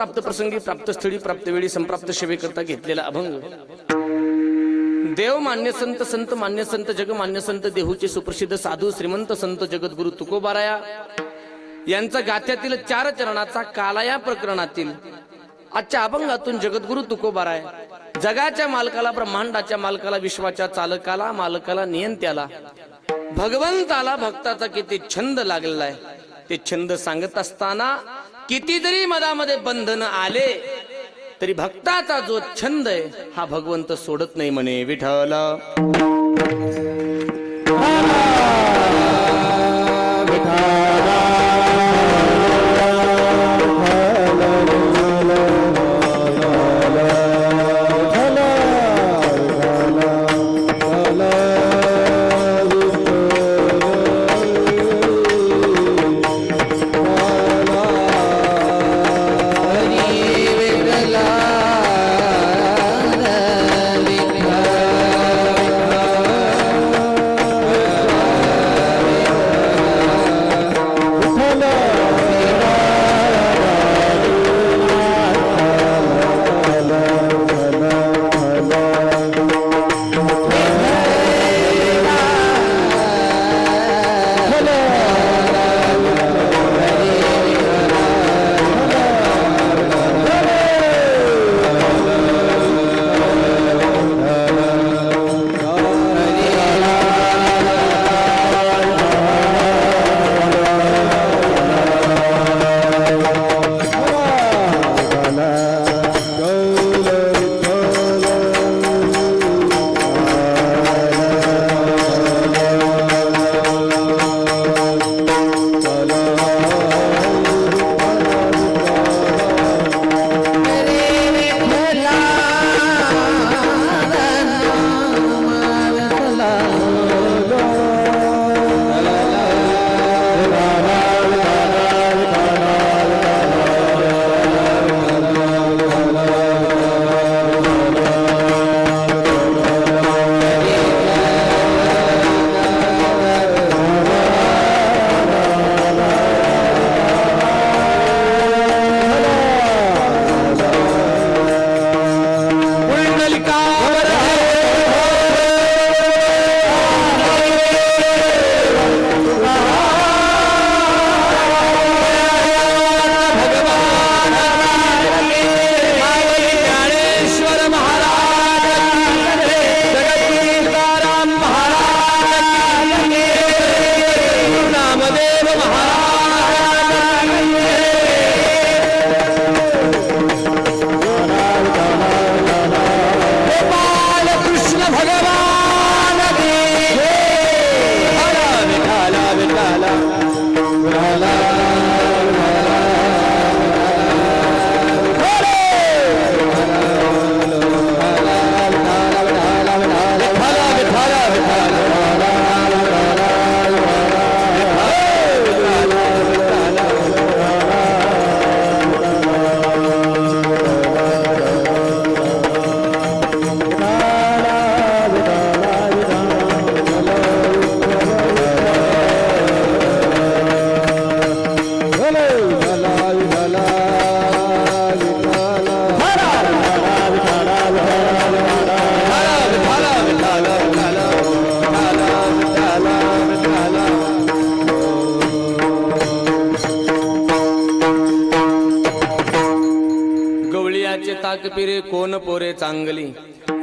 प्राप्त प्रसंगी प्राप्त स्थळी प्राप्त वेळी संप्राप्त सेवेकरता घेतलेला अभंग देव मान्य संत संत मान्य संत जग मान्य संत देहूचे सुप्रसिद्ध साधू श्रीमंत संत जगद्गुरु तुकोबाराया यांचा गाथ्यातील 4 चरणाचा कालाया प्रकरणातील आजच्या अभंगातून जगद्गुरु तुकोबाराय जगाच्या मालकाला ब्रह्मांडाच्या मालकाला विश्वाच्या चालकाला मालकाला नियंत्याला भगवंताला भक्ताचा किती छंद लागलेला आहे ते छंद सांगत असताना किती जरी मधामध्ये बंधन आले तरी भक्ताचा जो छंद आहे हा भगवंत सोडत नाही म्हणे विठ्ठल पिरे कोण पोरे चांगली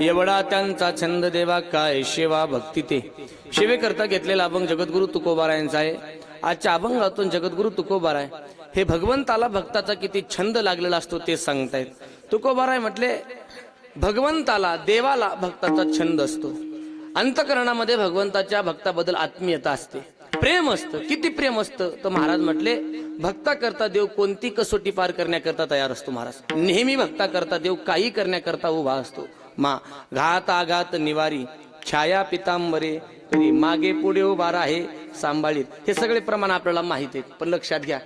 एवढा त्यांचा छंद देवा काय सेवा भक्ती ते सेवे करता घेतलेला अभंग जगद्गुरु तुकोबारायांचा आहे। आजच्या अभंगातून जगद्गुरु तुकोबाराय हे भगवंताला भक्ताचा किती छंद लागलेला असतो ते सांगतायत। तुकोबाराय म्हटले भगवंताला देवाला भक्ताचा छंद असतो, अंतकरणामध्ये भगवंताच्या भक्ताबद्दल आत्मीयता असते, प्रेम असतं। किती प्रेम असतं तर महाराज म्हटले भक्ता करता देव कोणती कसोटी पार करण्याकरता तयार असतो। महाराज नेहमी भक्ता करता देव काही करण्याकरता उभा असतो। घात आघात निवारी छाया पितांबरे कधी मागे पुढे उभा आहे सांभाळीत, हे सगळे प्रमाण आपल्याला माहित आहे। पण लक्षात घ्या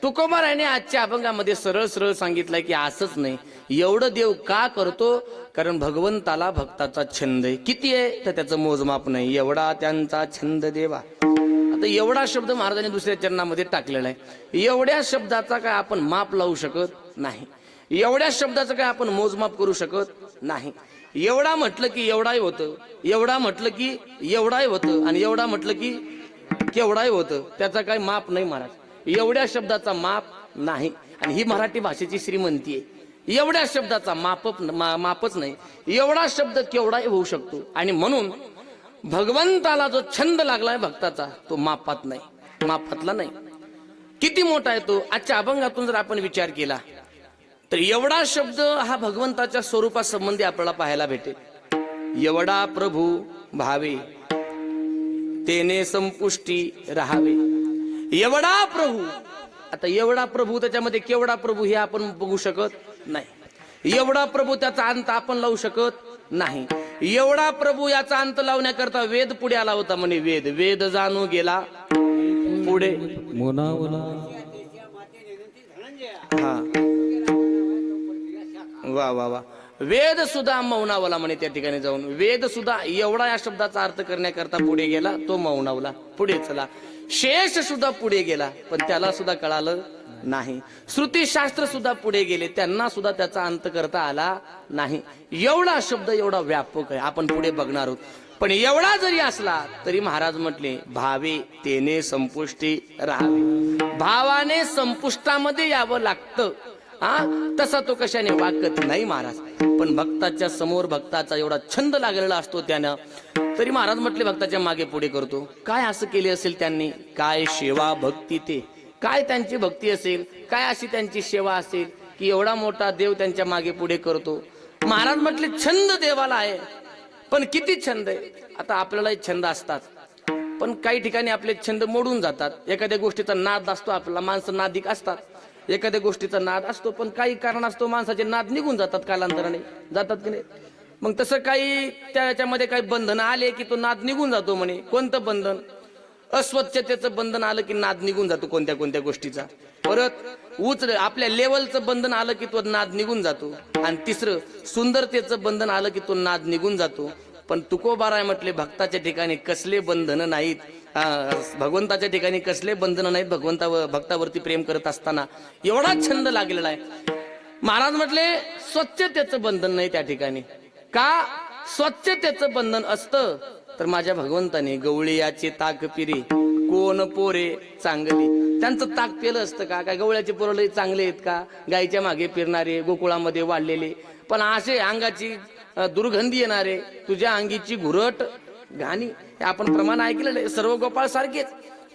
तुकोबारायाने आजच्या अभंगामध्ये सरळ सरळ सांगितलंय की असंच नाही एवढं देव का करतो, कारण भगवंताला भक्ताचा छंद आहे। किती आहे तर त्याचं मोजमाप नाही, एवढा त्यांचा छंद देवा। आता एवढा शब्द महाराजांनी दुसऱ्या चरणामध्ये टाकलेला आहे, एवढ्या शब्दाचा काय आपण माप लावू शकत नाही। एवढ्या शब्दाचं काय आपण मोजमाप करू शकत नाही. एवढा म्हटलं की एवढाही होतं, एवढा म्हटलं की एवढाही होतं, आणि एवढा म्हटलं की केवढाही होतं. त्याचा काही माप नाही महाराज. एवढ्या शब्दाचा माप नाही. आणि ही मराठी भाषेची श्रीमंती आहे. एवढ्या शब्दाचा मापच नाही. एवढा शब्द केवढाही होऊ शकतो. आणि म्हणून भगवंताला जो छंद लागलाय भक्ताचा, तो मापात नाही, मापातला नाही. किती मोठा आहे तो. आजच्या अभंगातून जर आपण विचार केला तर एवढा शब्द हा भगवंताच्या स्वरूपासंबंधी आपल्याला पाहायला भेटेल. एवढा प्रभू भावे तेने संपुष्टी राहावे. एवढा प्रभू. आता एवढा प्रभू, त्याच्यामध्ये केवढा प्रभू हे आपण बघू शकत नाही. एवढा प्रभू, त्याचा अंत आपण लावू शकत नाही. एवढा प्रभू याचा अंत लावण्याकरता वेद पुढे आला होता म्हणे. वेद जाणू गेला पुढे. हा, वा वा वा. वेद सुद्धा मौनावला म्हणे. त्या ठिकाणी जाऊन वेद सुद्धा एवढा या शब्दाचा अर्थ करण्याकरता पुढे गेला, तो मौनावला, पुढे चला. शेष सुद्धा पुढे गेला, पण त्याला सुद्धा कळालं नाही. श्रुतीशास्त्र सुद्धा पुढे गेले, त्यांना सुद्धा त्याचा अंत करता आला नाही. एवढा शब्द एवढा व्यापक आहे, आपण पुढे बघणार आहोत. पण एवढा जरी असला तरी महाराज म्हटले भावे तेने संपुष्टी राहावे. भावाने संपुष्टामध्ये यावं लागतं. तसा तो कशाने वाकत नाही महाराज. पण भक्ताच्या समोर भक्ताचा एवढा छंद लागलेला असतो त्यानं, तरी महाराज म्हटले भक्ताच्या मागे पुढे करतो. काय असं केले असेल त्यांनी, काय सेवा भक्ती, ते काय त्यांची भक्ती असेल, काय अशी त्यांची सेवा असेल की एवढा मोठा देव त्यांच्या मागे पुढे करतो. महाराज म्हटले छंद देवाला आहे. पण किती छंद आहे. आता आपल्यालाही छंद असतात, पण काही ठिकाणी आपले छंद मोडून जातात. एखाद्या गोष्टीचा नाद असतो आपल्याला, माणसं नादिक असतात. एखाद्या गोष्टीचा नाद असतो, पण काही कारण असतो माणसाचे नाद निघून जातात, कालांतराने जातात की नाही. मग तसं काही त्याच्यामध्ये काही बंधन आले की तो नाद निघून जातो म्हणे. कोणतं बंधन? अस्वच्छतेचं बंधन आलं की नाद निघून जातो कोणत्या कोणत्या गोष्टीचा. परत आपल्या लेवलचं बंधन आलं की तो नाद निघून जातो. आणि तिसरं सुंदरतेचं बंधन आलं की तो नाद निघून जातो. पण तुकोबाराय म्हटले भक्ताच्या ठिकाणी कसले बंधन नाहीत, भगवंताच्या ठिकाणी कसले बंधन नाहीत. भक्तावरती प्रेम करत असताना एवढा छंद लागलेला आहे. महाराज म्हटले स्वच्छतेचं बंधन नाही त्या ठिकाणी. का स्वच्छतेचं बंधन असतं तर माझ्या भगवंताने गवळीयाचे ताक पिरे कोण पोरे चांगली. त्यांचं ताक पेलं असतं का? काय गवळ्याचे पोरं लई चांगले आहेत का? गायीच्या मागे फिरणारे, गोकुळामध्ये वाढलेले, पण असे अंगाची दुर्गंधी येणारे, तुझ्या अंगीची घुरट घाणी, हे आपण प्रमाण ऐकलेलं. सर्व गोपाळ सारखेच.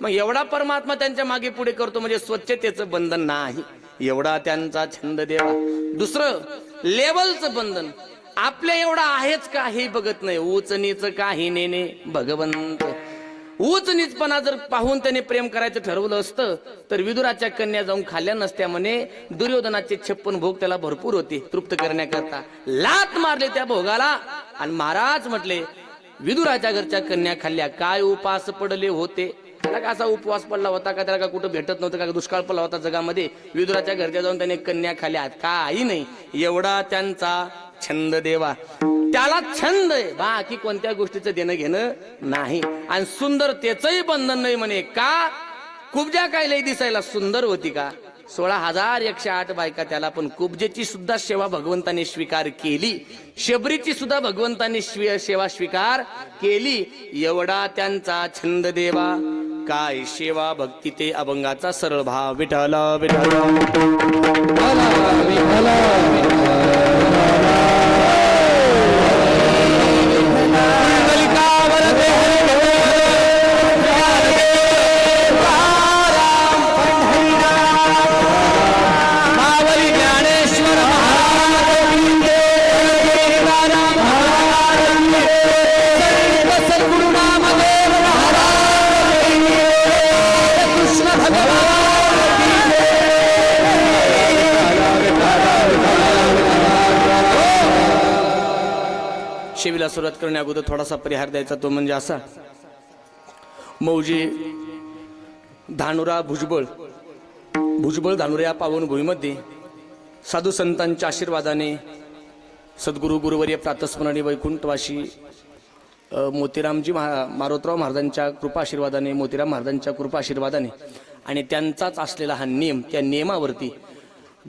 मग एवढा परमात्मा त्यांच्या मागे पुढे करतो म्हणजे स्वच्छतेचं बंधन नाही. एवढा त्यांचा छंद देवा. दुसरं लेवलचं बंधन. आपल्या एवढा आहेच का हे बघत नाही. उच नीच काही नेने भगवंत. उच नीचपणा जर पाहून त्याने प्रेम करायचं ठरवलं असतं तर विदुराच्या कन्या जाऊन खाल्ल्या नसत्या म्हणे. दुर्योधनाचे 56 भोग त्याला भरपूर होते तृप्त करण्याकरता. लात मारले त्या भोगाला. आणि महाराज म्हटले विदुराच्या घरच्या कन्या खाल्ल्या. काय उपास पडले होते. त्याला का असा उपवास पडला होता का? त्याला का कुठं भेटत नव्हतं का? दुष्काळ पडला होता जगामध्ये? विदुराच्या घरच्या जाऊन त्याने कन्या खाल्ल्या. काही नाही. एवढा त्यांचा छंद देवा. त्याला छंद आहे, बाकी कोणत्या गोष्टीचं देणं घेणं नाही. आणि सुंदरतेचंही बंधन नाही म्हणे. का? कुब्जा काय लई दिसायला सुंदर होती का? 16,108 बायका त्याला. पण कुब्जेची सुद्धा सेवा भगवंताने स्वीकार केली. शबरीची सुद्धा भगवंताने सेवा स्वीकार केली. एवढा त्यांचा छंद देवा. काय सेवा भक्ती ते अभंगाचा सरळ भाव. विठ्ठल विठ्ठल शेवीला सुरुवात करण्या अगोदर थोडासा परिहार द्यायचा. तो म्हणजे असा. मौजे धानुरा भुजबळ धानुरा या पावनभूमीमध्ये साधू संतांच्या आशीर्वादाने सद्गुरु गुरुवर्य प्रातस्मरणी वैकुंठवासी मोतीरामजी मारोतराव महाराजांच्या कृपा आशीर्वादाने, मोतीराम महाराजांच्या कृपा आशीर्वादाने आणि त्यांचाच असलेला हा नियम, त्या नियमावरती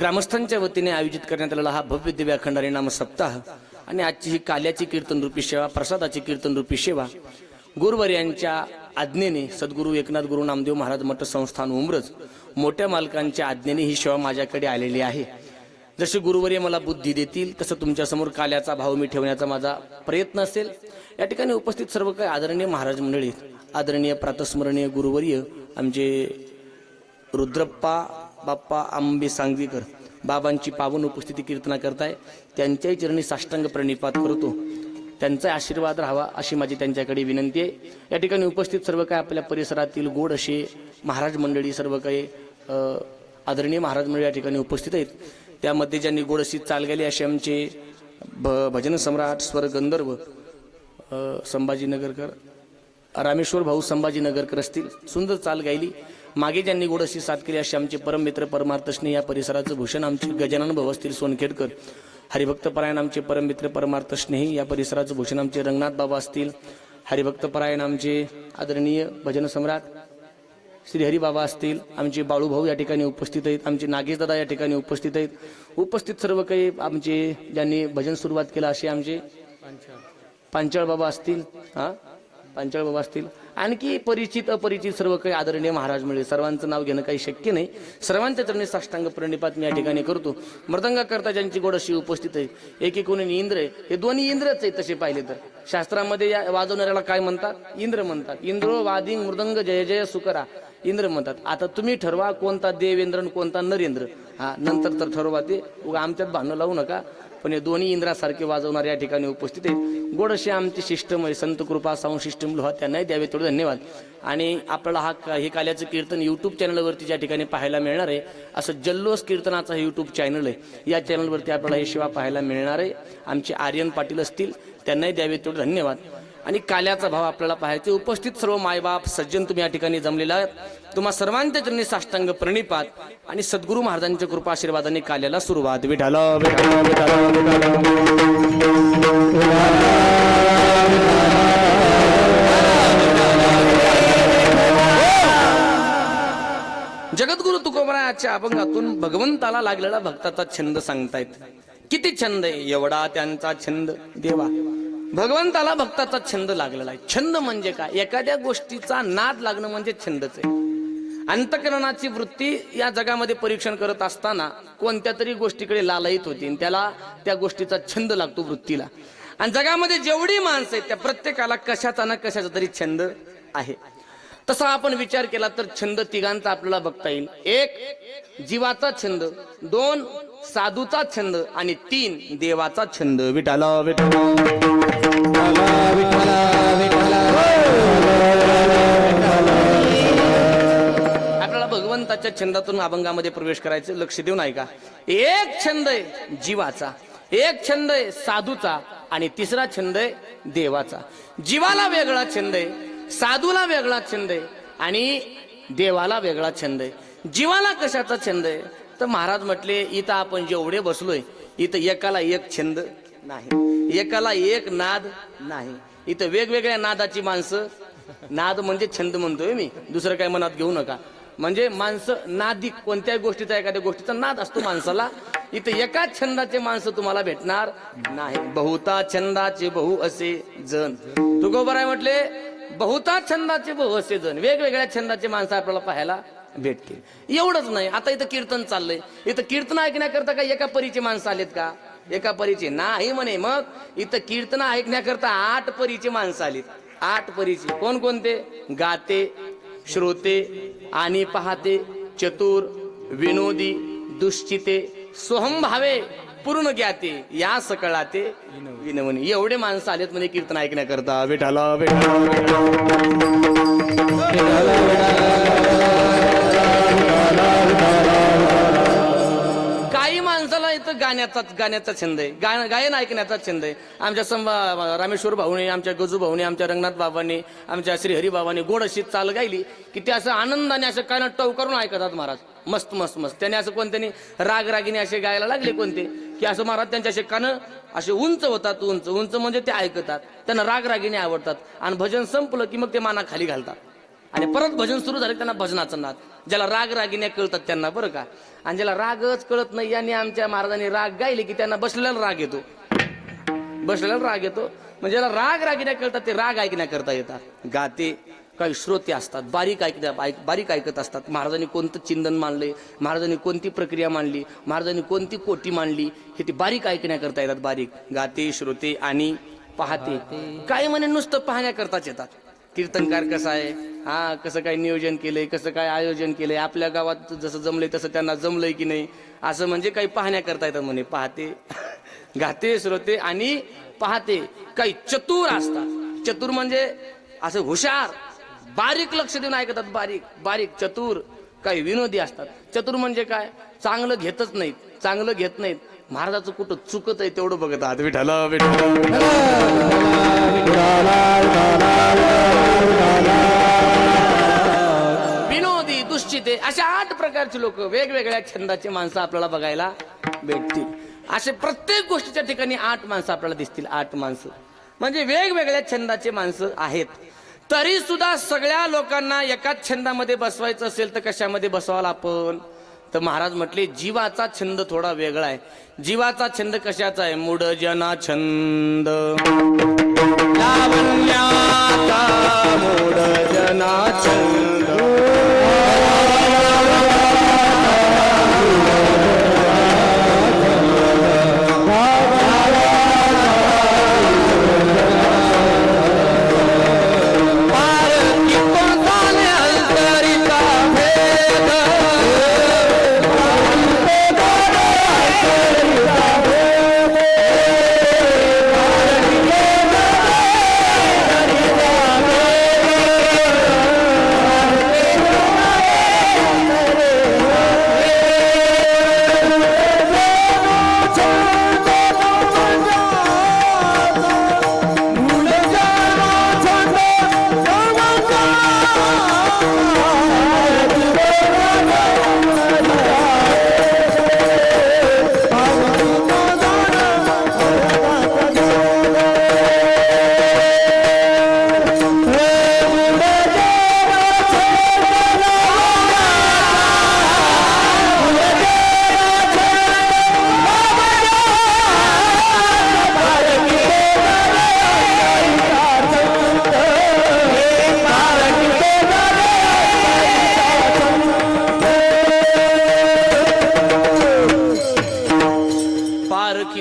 ग्रामस्थांच्या वतीने आयोजित करण्यात आलेला हा भव्य दिव्य अखंड हरिनाम सप्ताह आणि आजची ही काल्याची कीर्तन रूपी सेवा, प्रसादाची कीर्तन रूपी सेवा गुरुवर्यांच्या आज्ञेने सद्गुरू एकनाथ गुरु नामदेव महाराज मठ संस्थान उमरज मोठ्या मालकांच्या आज्ञेने ही सेवा माझ्याकडे आलेली आहे. जसे गुरुवर्य मला बुद्धी देतील तसं तुमच्यासमोर काल्याचा भाव मी ठेवण्याचा माझा प्रयत्न असेल. या ठिकाणी उपस्थित सर्व काही आदरणीय महाराज मंडळी, आदरणीय प्रातस्मरणीय गुरुवर्य आमचे रुद्रप्पा बाप्पा आंबे सांगवीकर बाबांची पावन उपस्थिती कीर्तना करताय. त्यांच्याही चरणी साष्टांग प्रणिपात करतो. त्यांचा आशीर्वाद राहावा अशी माझी त्यांच्याकडे विनंती आहे. या ठिकाणी उपस्थित सर्व काही आपल्या परिसरातील गोड असे महाराज मंडळी, सर्व काही आदरणीय महाराज मंडळी या ठिकाणी उपस्थित आहेत. त्यामध्ये ज्यांनी गोड अशी चाल गेली असे आमचे भजन सम्राट स्वर गंधर्व संभाजीनगरकर, रामेश्वर भाऊ संभाजीनगरकर असतील, सुंदर चाल गायली. मागे ज्यांनी गोड अशी साथ केली असे आमचे परममित्र परमार्थस्नेही या परिसराचं भूषण आमचे गजानन भाऊ असतील सोनखेडकर, हरिभक्तपरायण आमचे परममित्र परमार्थस्नेही या परिसराचं भूषण आमचे रंगनाथ बाबा असतील, हरिभक्तपरायण आमचे आदरणीय भजन सम्राट श्री हरिबाबा असतील, आमचे बाळूभाऊ या ठिकाणी उपस्थित आहेत, आमचे नागेश दादा या ठिकाणी उपस्थित आहेत. उपस्थित सर्व काही आमचे ज्यांनी भजन सुरुवात केला असे आमचे पांचाळ बाबा असतील, पांचाळ बाबा असतील, आणखी परिचित अपरिचित सर्व काही आदरणीय महाराज मिळेल. सर्वांचं नाव घेणं काही शक्य नाही. सर्वांच्या चरणी साष्टांग प्रणिपात मी या ठिकाणी करतो. मृदंगाकरता ज्यांची गोड अशी उपस्थित आहे, एकीकडून इंद्र आहे, हे दोन्ही इंद्रच आहेत तसे पाहिले तर. शास्त्रामध्ये या वाजवणाऱ्याला काय म्हणतात? इंद्र म्हणतात. इंद्रो वादिंग मृदंग जय जय सुकरा इंद्र म्हणतात. आता तुम्ही ठरवा कोणता देवेंद्र आणि कोणता नरेंद्र. नंतर तर ठरवा ते, उगा आमच्यात भांडणं लावू नका. पण हे दोन्ही इंद्रासारखे वाजवणारे या ठिकाणी उपस्थित आहेत. गोड असे आमचे शिष्टमय संत कृपा साऊंड सिस्टम लोहा त्यांनाही द्यावे तेवढे धन्यवाद. आणि आपल्याला हे काल्याचं कीर्तन यूट्यूब चॅनलवरती ज्या ठिकाणी पाहायला मिळणार आहे, असं जल्लोष कीर्तनाचा हे यूट्यूब चॅनल आहे. या चॅनलवरती आपल्याला हे सेवा पाहायला मिळणार आहे. आमचे आर्यन पाटील असतील, त्यांनाही द्यावे तेवढे धन्यवाद. आणि काल्याचा भाव आपल्याला पाहायचे. उपस्थित सर्व मायबाप सज्जन तुम्ही या ठिकाणी जमलेला आहात. तुम्हा सर्वांच्या चरणी साष्टांग प्रणिपात आणि सद्गुरू महाराजांच्या कृपा आशीर्वादाने काल्याला सुरुवात. विठाला विठाला विठाला जगद्गुरु तुकोबरायाच्या अभंगातून भगवंताला लागलेला भक्ताचा छंद सांगतायत. किती छंद आहे, एवढा त्यांचा छंद देवा. भगवंताला भक्ताचा छंद लागलेला आहे. छंद म्हणजे काय? एखाद्या गोष्टीचा नाद लागणं म्हणजे छंदच आहे. अंतःकरणाची वृत्ती या जगामध्ये परीक्षण करत असताना कोणत्या तरी गोष्टीकडे लालायित होती, त्याला त्या गोष्टीचा छंद लागतो वृत्तीला. आणि जगामध्ये जेवढी माणसं आहेत त्या प्रत्येकाला कशाचा ना कशाचा तरी छंद आहे. तसा आपण विचार केला तर छंद तिघांचा आपल्याला बघता येईल. एक जीवाचा छंद, दोन साधूचा छंद आणि तीन देवाचा छंद. विठाला विठाला आपल्याला भगवंताच्या छंदातून अभंगामध्ये प्रवेश करायचं. लक्ष देऊन ऐका. एक छंद आहे जीवाचा, एक छंद आहे साधूचा आणि तिसरा छंद आहे देवाचा. जीवाला वेगळा छंद आहे, साधूला वेगळा छंद आहे आणि देवाला वेगळा छंद आहे. जीवाला कशाचा छंद आहे तर महाराज म्हटले, इथं आपण जेवढे बसलोय इथं एकाला एक छंद नाही, एकाला एक नाद नाही. इथं वेगवेगळ्या नादाची माणसं, नाद म्हणजे छंद म्हणतोय मी, दुसरं काय मनात घेऊ नका. म्हणजे माणसं नादिक, कोणत्याही गोष्टीचा एखाद्या गोष्टीचा नाद असतो माणसाला. इथं एकाच छंदाचे माणसं तुम्हाला भेटणार नाही. बहुता छंदाचे बहु असे जण. तुकोबाराय म्हटले बहुता छंदाचे बहु असे जण. वेगवेगळ्या छंदाचे माणसं आपल्याला पाहायला भेटतील. एवढंच नाही, आता इथं कीर्तन चाललंय, इथं कीर्तन ऐकण्याकरता का एका परीचे माणसं आलेत का? एका परीचे नाही म्हणे. मग इथं कीर्तन ऐकण्याकरता 8 परीचे माणसं आलीत. 8 परीचे. कोणकोणते? गाते, श्रोते आणि पाहते, चतुर, विनोदी, दुश्चिते, सोहंभावे, पूर्ण ज्ञाते, या सकळाते विनवणी. एवढे माणसं आलेत म्हणजे कीर्तन ऐकण्याकरता. विठाला काही माणसाला इथं गाण्याचा छंद आहे, गायन ऐकण्याचा छंद आहे. आमच्या रामेश्वर भाऊने, आमच्या गजू भाऊने, आमच्या रंगनाथ बाबांनी, आमच्या श्री हरिबाबांनी गोड अशी चाल गायली की ते असं आनंदाने असं कानात टव करून ऐकतात महाराज. मस्त मस्त मस्त. त्याने असं कोणत्यानी राग रागिने असे गायला लागले कोणते की असं महाराज त्यांचे असे कान असे उंच होतात. उंच उंच म्हणजे ते ऐकतात, त्यांना राग रागिने आवडतात. आणि भजन संपलं की मग ते माना खाली घालतात. आणि परत भजन सुरू झालं त्यांना भजनाचं नाद. ज्याला राग रागिण्या कळतात त्यांना बरं का, आणि ज्याला रागच कळत नाही यांनी आमच्या महाराजांनी राग गायले की त्यांना बसलेला राग येतो. बसलेला राग येतो म्हणजे ज्याला राग रागिण्या कळतात ते राग ऐकण्या करता येतात. गाते काही श्रोते असतात, बारीक ऐकत असतात. महाराजांनी कोणतं चिंतन मांडले, महाराजांनी कोणती प्रक्रिया मांडली, महाराजांनी कोणती कोटी मांडली, हे ते बारीक ऐकण्या करता येतात. बारीक गाते, श्रोते आणि पाहते. काही म्हणे नुसतं पाहण्या करताच येतात. कीर्तनकार कसा आहे, हा कसं काय नियोजन केलंय, कसं काय आयोजन केलंय, आपल्या गावात जसं जमलंय तसं त्यांना जमलंय की नाही, असं म्हणजे काही पाहण्या करता येतात म्हणे. पाहते गाते, श्रोते आणि पाहते. काही चतुर असतात. चतुर म्हणजे असं हुशार, बारीक लक्ष देऊन ऐकतात. बारीक चतुर. काही विनोदी असतात. चतुर म्हणजे काय, चांगलं घेतच नाहीत, चांगलं घेत नाहीत. महाराजाचं कुठं चुकत आहे तेवढं बघत आहात. विठाला विनोदी, दुश्चिते, अशा 8 प्रकारचे लोक, वेगवेगळ्या छंदाचे माणसं आपल्याला बघायला भेटतील. असे प्रत्येक गोष्टीच्या ठिकाणी 8 माणसं आपल्याला दिसतील. 8 माणसं म्हणजे वेगवेगळ्या छंदाचे माणसं आहेत. तरी सुद्धा सगळ्या लोकांना एकाच छंदामध्ये बसवायचं असेल तर कशामध्ये बसवाल आपण? तर महाराज म्हटले जीवाचा छंद थोडा वेगळा आहे. जीवाचा छंद कशाचा आहे? मूढ जना छंद लावण्याचा, मूढ जना छंद.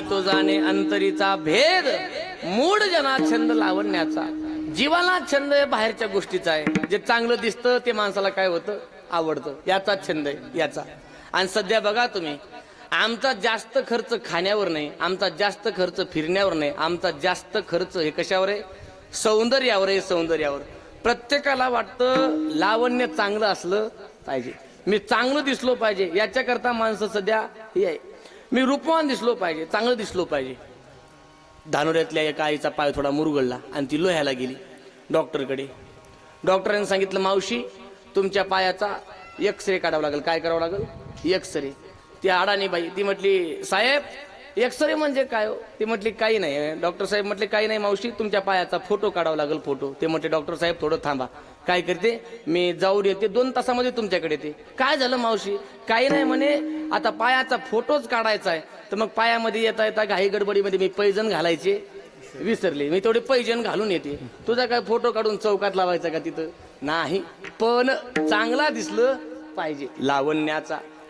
तो जाणे अंतरीचा भेद, मूढ जना छंद लावण्याचा. जीवाला छंद बाहेरच्या गोष्टीचा आहे. जे चांगलं दिसतं ते माणसाला काय होतं, आवडतं. याचा छंद आहे याचा. आणि सध्या बघा तुम्ही, आमचा जास्त खर्च खाण्यावर नाही, आमचा जास्त खर्च फिरण्यावर नाही, आमचा जास्त खर्च हे कशावर आहे? सौंदर्यावर आहे. सौंदर्यावर. प्रत्येकाला वाटतं लावण्य चांगलं असलं पाहिजे, मी चांगलं दिसलो पाहिजे, याच्याकरता माणसं सध्या हे आहे. मी रूपवान दिसलो पाहिजे, चांगलं दिसलो पाहिजे. धानोऱ्यातल्या एका आईचा पाय थोडा मुरगळला आणि ती लोह्याला गेली डॉक्टरकडे. डॉक्टरांनी सांगितलं, मावशी तुमच्या पायाचा एक्सरे काढावा लागेल. काय करावं लागेल? एक्सरे. ती अडाणी बाई ती म्हटली, साहेब एक्सरे म्हणजे काय हो? ती म्हटली काही नाही. डॉक्टर साहेब म्हटले काही नाही मावशी, तुमच्या पायाचा फोटो काढावा लागेल. फोटो. ते म्हटले डॉक्टर साहेब थोडं थांबा, काय करते मी जाऊन येते, 2 तासामध्ये तुमच्याकडे येते. काय झालं मावशी? काही नाही म्हणे, आता पायाचा फोटोच काढायचा आहे. तर मग पायामध्ये येता येता घाई गडबडीमध्ये मी पैजण घालायचे विसरले, मी तेवढे पैजण घालून येते. तुझा काय फोटो काढून चौकात लावायचा का तिथं? नाही, पण चांगला दिसलं पाहिजे.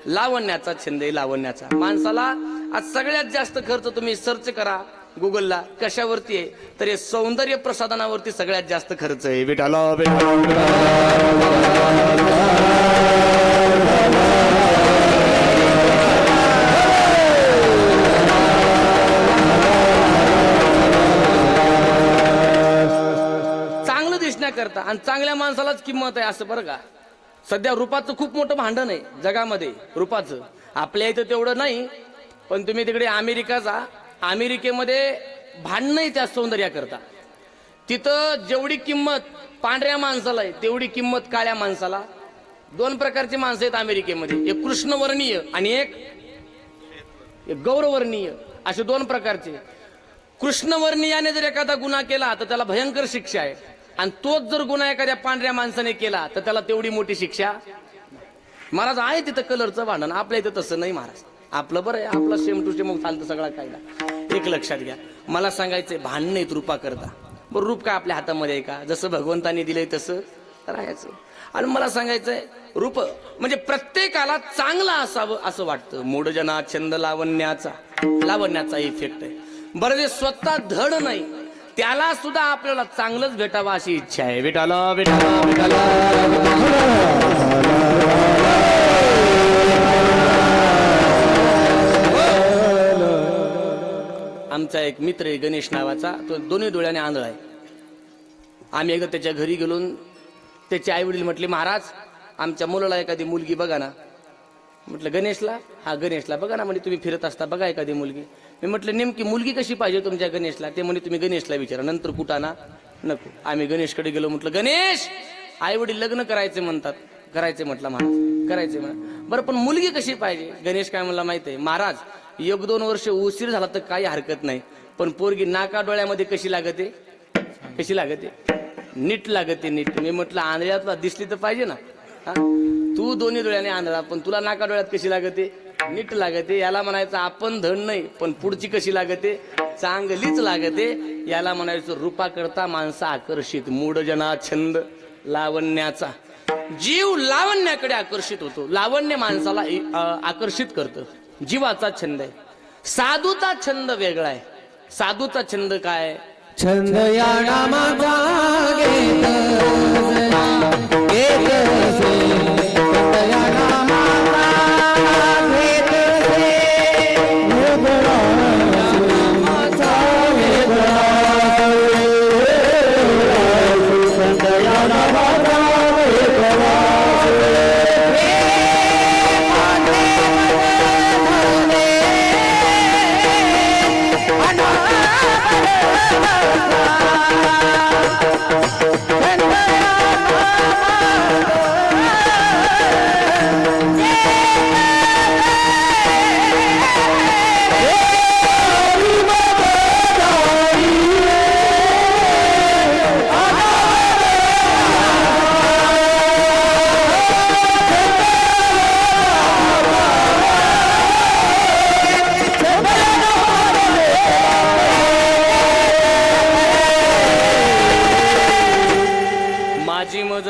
लावण्याचा छंद आहे. लावण्याचा माणसाला आज सगळ्यात जास्त खर्च तुम्ही सर्च करा गुगलला, कशावरती आहे तर हे सौंदर्य प्रसाधनावरती सगळ्यात जास्त खर्च आहे. चांगलं दिसण्याकरता. आणि चांगल्या माणसालाच किंमत आहे असं बरं का. सध्या रूपाचं खूप मोठं भांडण आहे जगामध्ये. रूपाचं आपल्या इथं तेवढं नाही, पण तुम्ही तिकडे अमेरिका जा, अमेरिकेमध्ये भांडणं त्या सौंदर्याकरता. तिथं जेवढी किंमत पांढऱ्या माणसाला आहे तेवढी किंमत काळ्या माणसाला. 2 प्रकारची माणसं आहेत अमेरिकेमध्ये, एक कृष्णवर्णीय आणि एक गौरवर्णीय, असे 2 प्रकारचे. कृष्णवर्णीयाने जर एखादा गुन्हा केला तर त्याला भयंकर शिक्षा आहे, आणि तोच जर गुन्हा एखाद्या पांढऱ्या माणसाने केला तर त्याला तेवढी मोठी शिक्षा. महाराज आहे तिथं कलरचं भांडण, आपल्या इथं तसं नाही महाराज. आपलं बरं आहे, आपला सेम टू सेम चालतं सगळा कायदा. एक लक्षात घ्या, मला सांगायचंय भांडण नाहीत रूपा करता. बरं रूप काय आपल्या हातामध्ये आहे का? जसं भगवंतानी दिलंय तसं राहायचं. आणि मला सांगायचंय रूप म्हणजे प्रत्येकाला चांगला असावं असं वाटतं. मूढजना छंद लावण्याचा इफेक्ट आहे. बरं जे स्वतः धड नाही त्याला सुद्धा आपल्याला चांगलंच भेटावं अशी इच्छा आहे. विठाला विठाला विठाला. आमचा एक मित्र आहे गणेश नावाचा, तो दोन्ही डोळ्याने आंधळा आहे. आम्ही एकदा त्याच्या घरी गेलो, त्याचे आई वडील म्हटले महाराज आमच्या मुलाला एखादी मुलगी बघा ना. म्हटलं गणेशला? हा गणेशला बघा ना. म्हणजे तुम्ही फिरत असता बघा एखादी मुलगी. मी म्हटलं नेमकी मुलगी कशी पाहिजे तुमच्या गणेशला? ते म्हणे तुम्ही गणेशला विचारा, नंतर कुटाना नको. आम्ही गणेशकडे गेलो, म्हटलं गणेश आई वडील लग्न करायचे म्हणतात. करायचे म्हटलं महाराज, करायचे म्हणा. बरं पण मुलगी कशी पाहिजे? गणेश काय म्हणला माहिती आहे महाराज, 1-2 वर्ष उशीर झाला तर काही हरकत नाही, पण पोरगी नाका डोळ्यामध्ये कशी लागते? कशी लागते? नीट लागते, नीट. मी म्हटलं आंधळ्यातला दिसली तर पाहिजे ना. हा तू दोन्ही डोळ्याने आंधळा, पण तुला नाका डोळ्यात कशी लागते? नीट लागते. याला म्हणायचं आपण धड नाही, पण पुढची कशी लागते? चांगलीच लागते. याला म्हणायचं रूपा करता माणसा आकर्षित. मूढजना छंद लावण्याचा. जीव लावण्याकडे आकर्षित होतो. लावण्य माणसाला आकर्षित करतं. जीवाचा छंद आहे. साधूचा छंद वेगळा आहे. साधूचा छंद काय? छंद या नामाचा घेत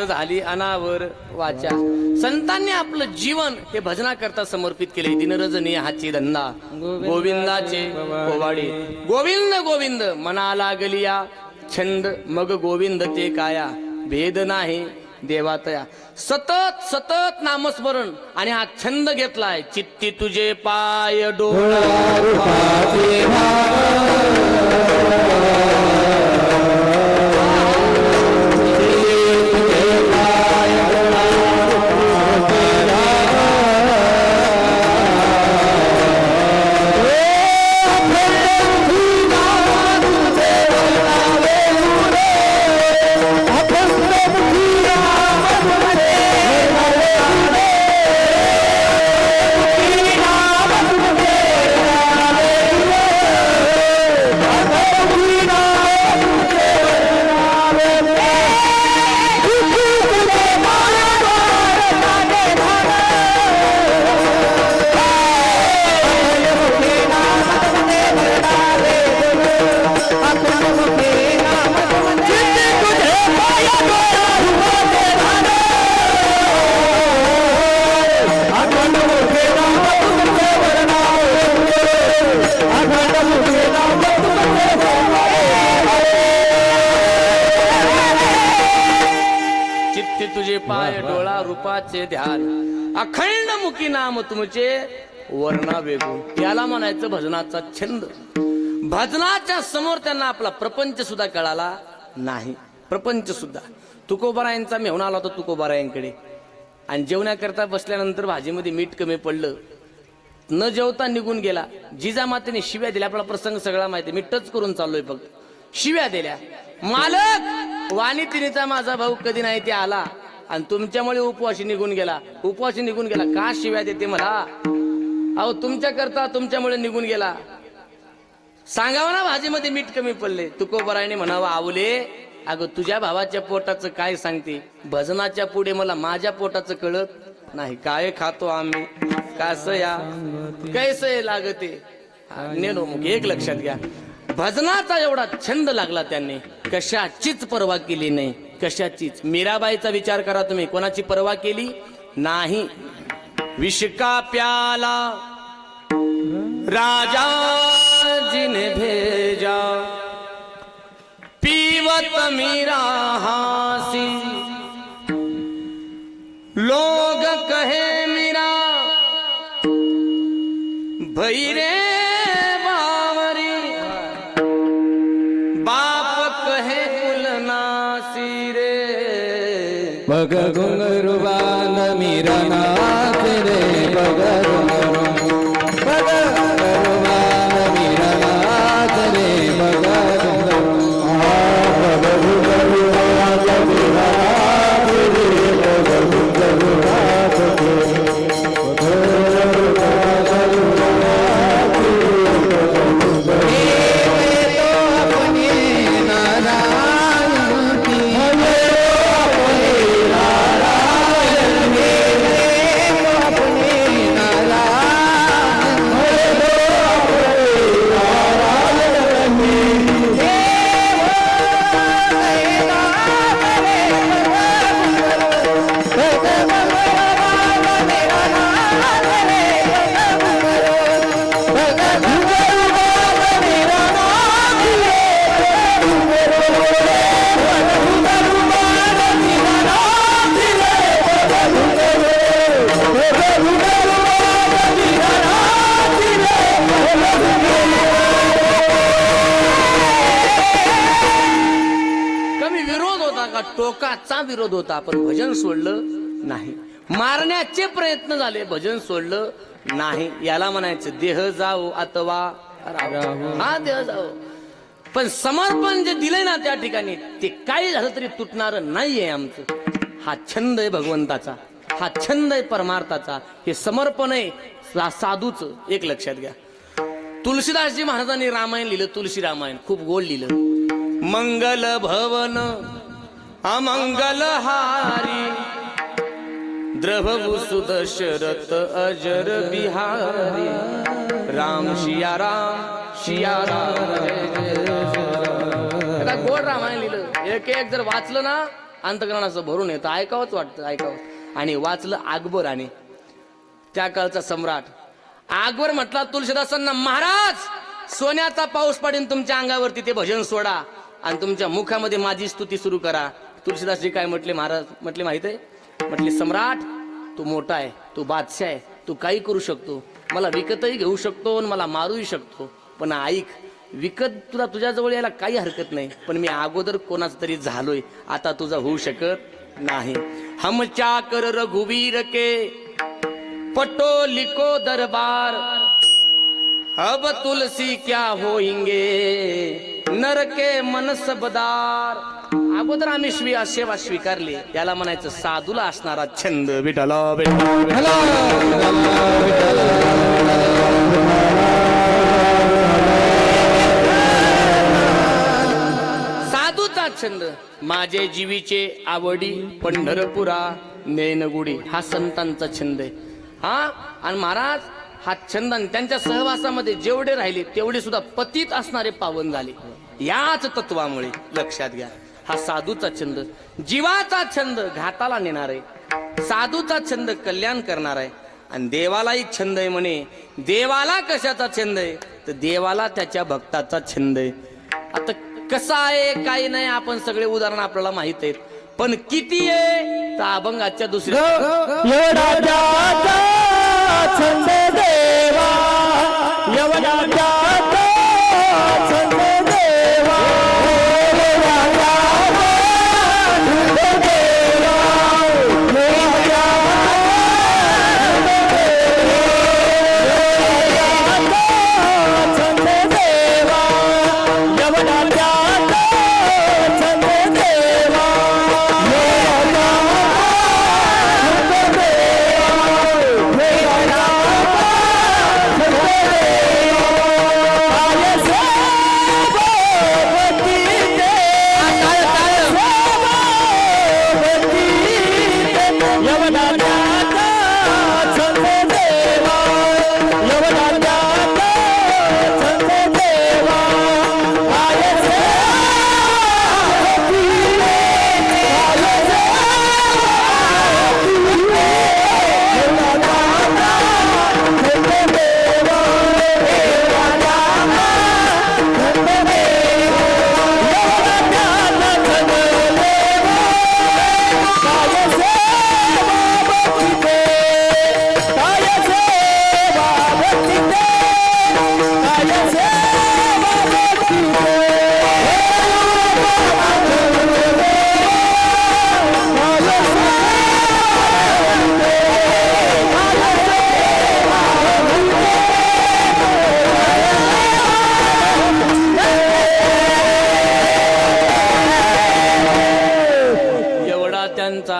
झाली अनावर वाचा. संतांनी आपलं जीवन हे भजनाकरता समर्पित केले. दिनरजनी हाची धंदा गोविंदाचे पोवाडे. गोविंद गोविंद मना लागलिया छंद, मग गोविंद ते काया. भेद नाही देवातया. सतत सतत नामस्मरण आणि हा छंद घेतलाय. चित्ती तुझे पाय डोळा पाय डोळा रूपाचे ध्यान. अखंड मुखी नाम तुमचे वर्णा वेगून. याला म्हणायचं भजनाचा छंद. भजनाच्या समोर त्यांना आपला प्रपंच सुद्धा कळाला नाही. प्रपंच सुद्धा. तुकोबारायांचा मेहुणा आला होता तुकोबारायांकडे, आणि जेवण्याकरता बसल्यानंतर भाजीमध्ये मीठ कमी पडलं. न जेवता निघून गेला. जिजामातेने शिव्या दिल्या. आपला प्रसंग सगळा माहिती, मी टच करून चाललोय फक्त. शिव्या दिल्या. मालक वाणी तिनेचा माझा भाऊ कधी नाही ते आला, आणि तुमच्यामुळे उपवाशी निघून गेला. उपवाशी निघून गेला का शिव्या देते मला? अहो तुमच्या करता तुमच्यामुळे निघून गेला. सांगावं ना भाजीमध्ये मीठ कमी पडले. तुकोबारायने म्हणावं आवले अगं तुझ्या भावाच्या पोटाचं काय सांगते, भजनाच्या पुढे मला माझ्या पोटाचं कळत नाही. काय खातो आम्ही, कसं या कैसं लागते. नेलो मग एक लक्षात घ्या, भजनाचा एवढा छंद लागला त्यांनी, कशाचीच पर्वा केली नाही, कशाचीच. मीराबाईचा विचार करा तुम्ही, कोणाची पर्वा केली नाही. विष का प्याला राजा जिने भेजा, पीवत मीरा हासी, लोग कहे मीरा भैरे बावरी, बाप कहे कुलनासी रे. बघ घुंगरू बांध मीरा नाच रे, बघ घुंगरू बांध मीरा नाच रे, बघ घुंगरू बांध मीरा नाच रे, बघ घुंगरू नाच टोकाचा विरोध होता, पण भजन सोडलं नाही. मारण्याचे प्रयत्न झाले, भजन सोडलं नाही. याला म्हणायचं देह जाओ अथवा राहो. हा देह जाओ, पण समर्पण जे दिलंय ना त्या ठिकाणी, ते काही झालं तरी तुटणार नाहीये आमचं. हा छंद आहे भगवंताचा, हा छंद आहे परमार्थाचा, हे समर्पण आहे साधूच. एक लक्षात घ्या, तुलसीदासजी महाराजांनी रामायण लिहिलं, तुलसी रामायण खूप गोड लिहिलं. मंगल भवन अमंगल हारी, द्रवभु सुदशरथ अजर बिहारी, राम शिया राम शिया राम. गोड रामायण लिहिलं, एक एक जर वाचलं ना अंतकरणाचं भरून येतं, ऐकावंच वाटतं, ऐकावं. आणि वाचलं अकबर, आणि त्या काळचा सम्राट अकबर म्हटला तुलसीदासांना, महाराज सोन्याचा पाऊस पडेल तुमच्या अंगावरती, ते भजन सोडा आणि तुमच्या मुखामध्ये माझी स्तुती सुरू करा. तुलसीदासजी काय म्हटले महाराज, म्हटले माहित आहे, म्हटले सम्राट तू मोठा आहे, तू बादशाह आहे, तू काही करू शकतो, मला विकतही घेऊ शकतो आणि मला मारूही शकतो, पण ऐक, विकत तुला तुझ्याजवळ यायला काही हरकत नाही, पण मी अगोदर कोणाच तरी झालोय, आता तुझा होऊ शकत नाही. हम चाकर रघुवीर के पटो लिको दरबार, अब तुलसी क्या होईंगे नर के मन सबदार. अगोदर आम्ही सेवा स्वीकारली, त्याला म्हणायचं साधूला असणारा छंद. विठला साधूचा छंद. माझे जीवीचे आवडी पंढरपुरा नेनगुडी, हा संतांचा छंद आहे. हा, आणि महाराज हा छंद, त्यांच्या सहवासामध्ये जेवढे राहिले तेवढे सुद्धा पतित असणारे पावन झाले, याच तत्वामुळे. लक्षात घ्या, हा साधूचा छंद, जीवाचा छंद घाताला नेणार आहे, साधूचा छंद कल्याण करणार आहे. आणि देवालाही छंद आहे म्हणे. देवाला कशाचा छंद आहे, तर देवाला त्याच्या भक्ताचा छंद आहे. आता कसं आहे काही नाही, आपण सगळे उदाहरण आपल्याला माहित आहेत, पण किती आहे तर अभंगाच्या दुसऱ्या छंद देवा, एवढा छंद देवा,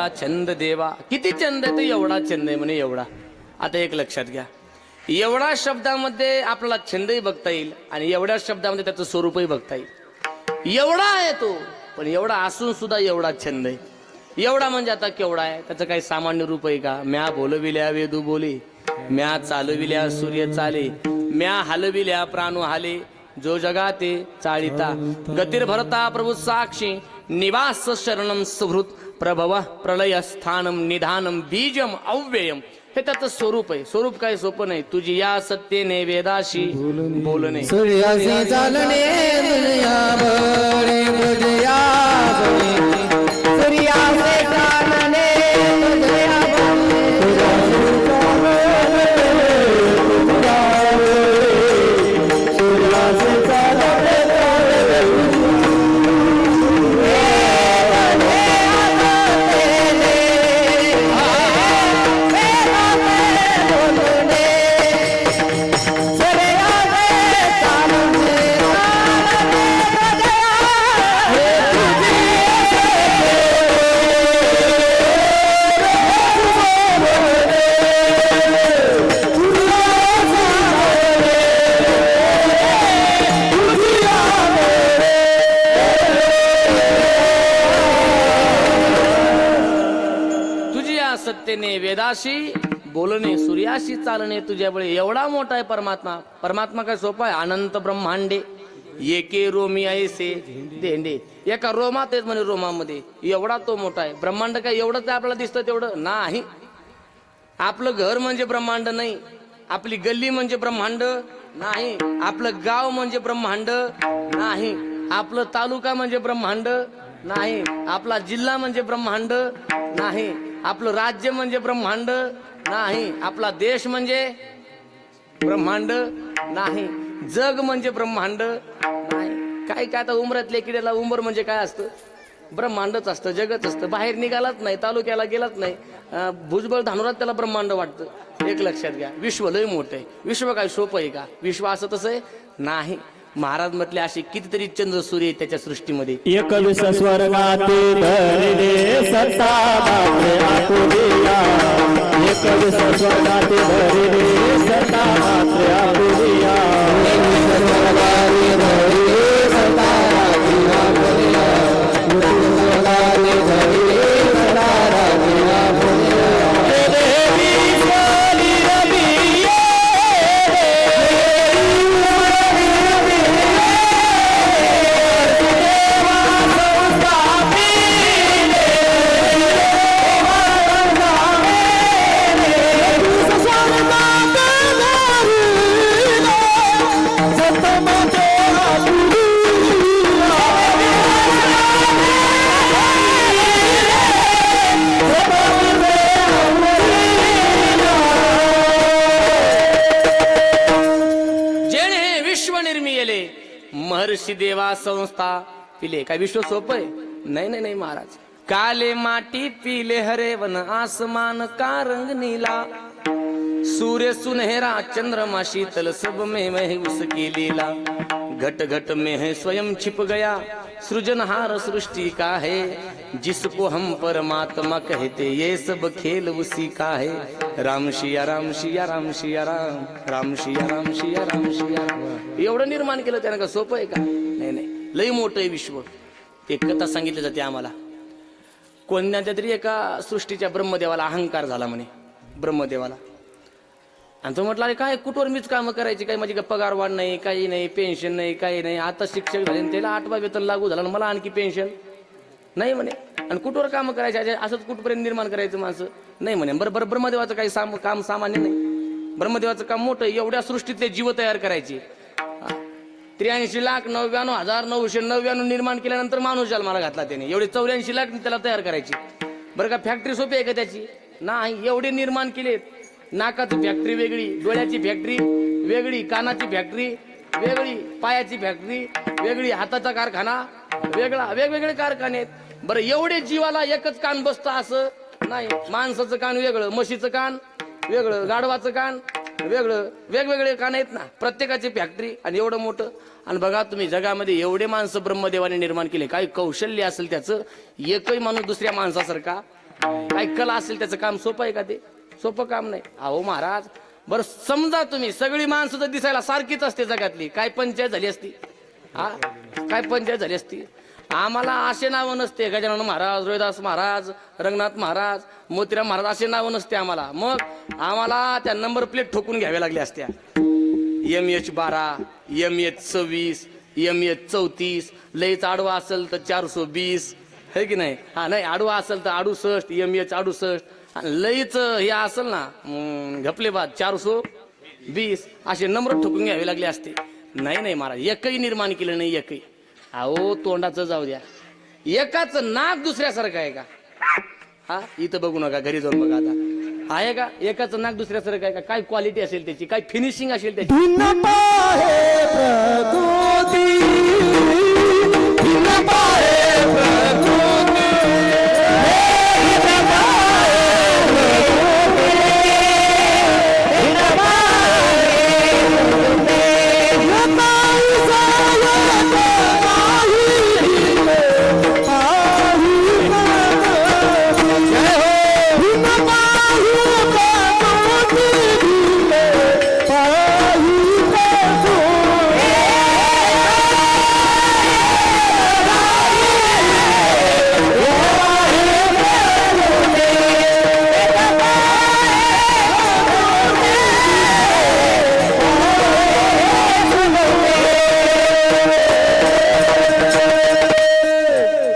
एवढा छंद देवा. किती छंद आहे? तर एवढा छंद आहे म्हणे, एवढा. आता एक लक्षात घ्या, एवढा शब्दामध्ये आपल्याला छंदही बघता येईल आणि एवढ्या शब्दामध्ये त्याचं स्वरूपही बघता येईल. एवढा आहे तो, पण एवढा असून सुद्धा एवढा छंद आहे. एवढा म्हणजे आता केवढा आहे? त्याचं काही सामान्य रूप आहे का? म्या बोलविल्या वेदू बोले, म्या चालविल्या सूर्य चाले, म्या हलविल्या प्राणू हाले, जो जगाते चाळिता, गतीर भरता प्रभू साक्षी, निवास शरणम सुहृत, प्रभव प्रलय स्थानम निधानम बीजम अव्ययम. हे त्याचं स्वरूप आहे. स्वरूप काय सोपं नाही. तुझी या सत्तेने वेदाशी बोलणे, सूर्यासी चालणे दुनिया बळे तुझ्या बळे, सूर्यासी चालणे दुनिया बळे, सूर्यासी चालणे सत्तेने वेदाशी बोलणे, सूर्याशी चालणे तुझ्यामुळे. एवढा मोठा आहे परमात्मा. परमात्मा काय सोपा आहे? अनंत ब्रह्मांडे एके रोमी ऐसे देंडे. एका रोमात आहेत म्हणे, रोमामध्ये. एवढा तो मोठा आहे. ब्रह्मांड काय एवढंच आपल्याला दिसतं तेवढं नाही. आपलं घर म्हणजे ब्रह्मांड नाही, आपली गल्ली म्हणजे ब्रह्मांड नाही, आपलं गाव म्हणजे ब्रह्मांड नाही, आपलं तालुका म्हणजे ब्रह्मांड नाही, आपला जिल्हा म्हणजे ब्रह्मांड नाही, आपलं राज्य म्हणजे ब्रह्मांड नाही, आपला देश म्हणजे ब्रह्मांड नाही, जग म्हणजे ब्रह्मांड नाही. काय काय आता उमरातल्या किड्याला उंबर म्हणजे काय असतं? ब्रह्मांडच असतं, जगच असतं. बाहेर निघालाच नाही, तालुक्याला गेलाच नाही, भुजबळ धानोरात त्याला ब्रह्मांड वाटतं. एक लक्षात घ्या, विश्व लय मोठं आहे. विश्व काय सोपं आहे का? विश्व असं तसं आहे नाही. महाराज म्हटले असे कितीतरी चंद्र सूर्य त्याच्या सृष्टीमध्ये. एकविस स्वर्गाते धरिले सत्ता मात्रे आपुदिया, एकविस स्वर्गाते धरिले सत्ता मात्रे आपुदिया, एकविस स्वर्गाते धरिले सत्ता मात्रे आपुदिया, एकविस स्वर्गाते धरिले सत्ता मात्रे आपुदिया. देवी स्वाली रबिये महर्षी देवा संस्था पिले. काय विश्व सोपं आहे? नाही नाही नाही महाराज. काले माटी पिले हरे वन आसमान का रंग नीला, सूर्य सुनहरा चंद्रमा शीतल सब में वह उसकी लीला, घट घट में है स्वयं छिप गया सृजनहार सृष्टि का है, जिसको हम परमात्मा कहते ये सब खेल उसी का है. राम शिया राम शिया राम शिया राम, राम शिया राम शिया राम शिया राम. एवढं निर्माण केलं त्यानं. का सोपं आहे का? नाही नाही, लई मोठं आहे विश्व. एक कथा सांगितली जाते आम्हाला. कोणत्या तरी एका सृष्टीच्या ब्रह्मदेवाला अहंकार झाला म्हणे, ब्रह्मदेवाला. आणि तो म्हटला, अरे काय कुठवर मीच कामं करायची, काही माझी पगार वाढ नाही, काही नाही, पेन्शन नाही, काही नाही. आता शिक्षक झाले, त्याला 8वा वेतन लागू झाला, मला आणखी पेन्शन नाही म्हणे. आणि कुठवर कामं करायचे, असंच कुठपर्यंत निर्माण करायचं माणसं नाही म्हणे. बरं ब्रह्मदेवाचं काही काम सामान्य नाही. ब्रह्मदेवाचं काम मोठं. एवढ्या सृष्टीतले जीव तयार करायचे. 83,99,999 निर्माण केल्यानंतर माणूस जन्माला घातला त्याने. एवढे 84 लाख त्याला तयार करायची. बरं का फॅक्टरी सोपी आहे का त्याची? नाही. एवढे निर्माण केलेत. नाकाची फॅक्टरी वेगळी, डोळ्याची फॅक्टरी वेगळी, कानाची फॅक्टरी वेगळी, पायाची फॅक्टरी वेगळी, हाताचा कारखाना वेगळा, वेगवेगळे कारखाने आहेत. बरं एवढे जीवाला एकच कान बसतं असं नाही. माणसाचं कान वेगळं, म्हशीचं कान वेगळं, गाढवाचं कान वेगळं, वेगवेगळे कान आहेत ना, प्रत्येकाची फॅक्टरी. आणि एवढं मोठं. आणि बघा तुम्ही, जगामध्ये एवढे माणसं ब्रह्मदेवाने निर्माण केले. काही कौशल्य असेल त्याचं, एकही माणूस दुसऱ्या माणसासारखा काय कला असेल त्याचं काम सोपं आहे का ते? सोपं काम नाही. अहो महाराज, बरं समजा तुम्ही सगळी माणसं तर दिसायला सारखीच असते जगातली, काय पंचायत झाली असती? हा, काय पंचायत झाली असती? आम्हाला असे नावं नसते, गजानन महाराज, रोहिदास महाराज, रंगनाथ महाराज, मोतीराम महाराज असे नावं नसते आम्हाला. मग आम्हाला त्या नंबर प्लेट ठोकून घ्याव्या लागल्या असत्या. MH12, MH26, MH34, लईच आडवा असेल तर 420, है की नाही? हा नाही, आडवा असेल तर 68, MH68, लईच हे असेल ना घपले बाद 420, असे नंबर ठोकून घ्यावे लागले असते. नाही नाही महाराज, एकही निर्माण केलं नाही, एकही. अहो तोंडाचं जाऊ द्या, एकाच नाक दुसऱ्यासारखं आहे का? हा, इथं बघू नका, घरी जाऊन बघा. आता आहे का एकाच नाक दुसऱ्यासारखं आहे का? काय क्वालिटी असेल त्याची, काय फिनिशिंग असेल त्याची? भिन्न पाहे प्रकृती, भिन्न पाहे प्रकृती, भिन्न पाहे प्रकृती, भिन्न पाहे प्रकृती, यताई सायत नाही पाही प्रकृती, भिन्न पाहे प्रकृती, भिन्न पाही प्रकृती.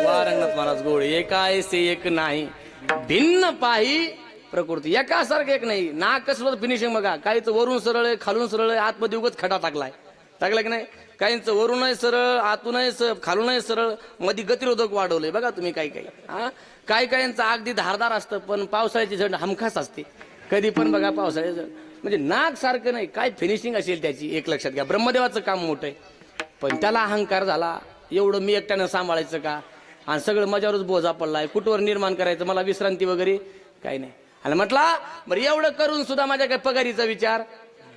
वा रंगनाथ महाराज गोड, एका से एक नाही, भिन्न पाही प्रकृती. एकासारखं एक नाही. नाक कसं फिनिशिंग बघा, काहीच वरून सरळ आहे, खालून सरळ आहे, आतमध्ये उगाच खडा टाकलाय, टाकला की नाही? काहींचं वरूनही सरळ, आतूनही खालूनही सरळ, मध्ये गतिरोधक वाढवलंय बघा तुम्ही. काही काही काही काहींचं अगदी धारदार असतं, पण पावसाळ्याची झड हमखास असते, कधी पण बघा पावसाळ्याची झड. म्हणजे नाक सारखं नाही, काय फिनिशिंग असेल त्याची, एक लक्षात घ्या. ब्रह्मदेवाचं काम मोठं आहे, पण त्याला अहंकार झाला, एवढं मी एकट्यानं सांभाळायचं का, आणि सगळं माझ्यावरच बोजा पडलाय, कुठवर निर्माण करायचं, मला विश्रांती वगैरे काही नाही. आणि म्हटला बरं एवढं करून सुद्धा माझ्या काय पगारीचा विचार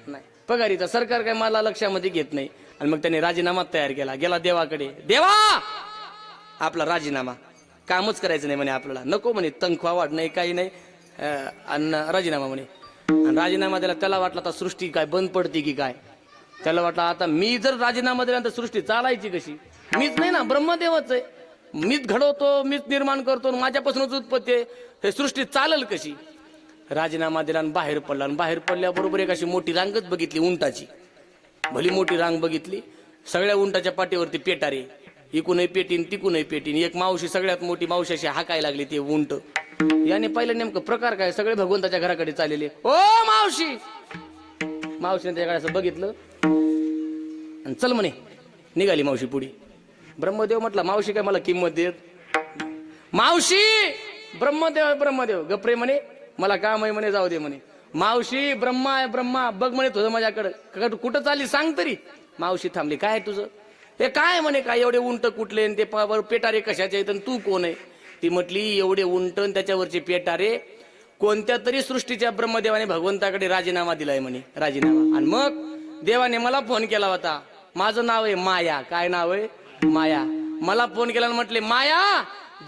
नाही, पगारीचा सरकार काय मला लक्षामध्ये घेत नाही. आणि मग त्याने राजीनामा तयार केला, गेला देवाकडे. देवा, आपला राजीनामा, कामच करायचं नाही म्हणे आपल्याला, नको म्हणे, तनख्वाह वाढ नाही, काही नाही, आणि राजीनामा म्हणे. आणि राजीनामा दिला, त्याला वाटलं आता सृष्टी काय बंद पडते की काय. त्याला वाटलं आता मी जर राजीनामा दिला तर सृष्टी चालायची कशी? मीच नाही ना, ब्रह्मदेवच आहे, मीच घडवतो, मीच निर्माण करतो, माझ्यापासूनच उत्पत्ती आहे, हे सृष्टी चालेल कशी? राजीनामा दिला आणि बाहेर पडला. आणि बाहेर पडल्याबरोबर एक अशी मोठी रांगच बघितली उंटाची, भली मोठी रांग बघितली. सगळ्या उंटाच्या पाठीवरती पेटारे, इकूनही पेटीन तिकूनही पेटीन. एक मावशी, सगळ्यात मोठी मावशी अशी हाकायला लागली. ते उंट याने पाहिलं नेमकं प्रकार काय, सगळे भगवंताच्या घराकडे चाललेले. ओ मावशी, मावशीने त्याच्याकडे असं बघितलं आणि चल म्हणे, निघाली मावशी पुढे. ब्रह्मदेव म्हटला, मावशी काय मला किंमत देत? मावशी, ब्रह्मदेव ब्रह्मदेव गप्रे म्हणे, मला काम आहे म्हणे, जाऊ दे म्हणे. मावशी, ब्रह्मा आहे ब्रह्मा, बघ म्हणे तुझं माझ्याकडे, कुठं चालली सांग तरी. मावशी थांबली, काय तुझं? हे काय म्हणे, काय एवढे उंट कुठले, ते पेटारे कशाचे आहेत, तू कोण आहे? ती म्हटली, एवढे उंट त्याच्यावरचे पेटारे कोणत्या तरी सृष्टीच्या ब्रह्मदेवाने भगवंताकडे राजीनामा दिलाय म्हणे, राजीनामा. आणि मग देवाने मला फोन केला होता, माझं नाव आहे माया. काय नाव आहे? माया. मला फोन केला आणि म्हटले, माया,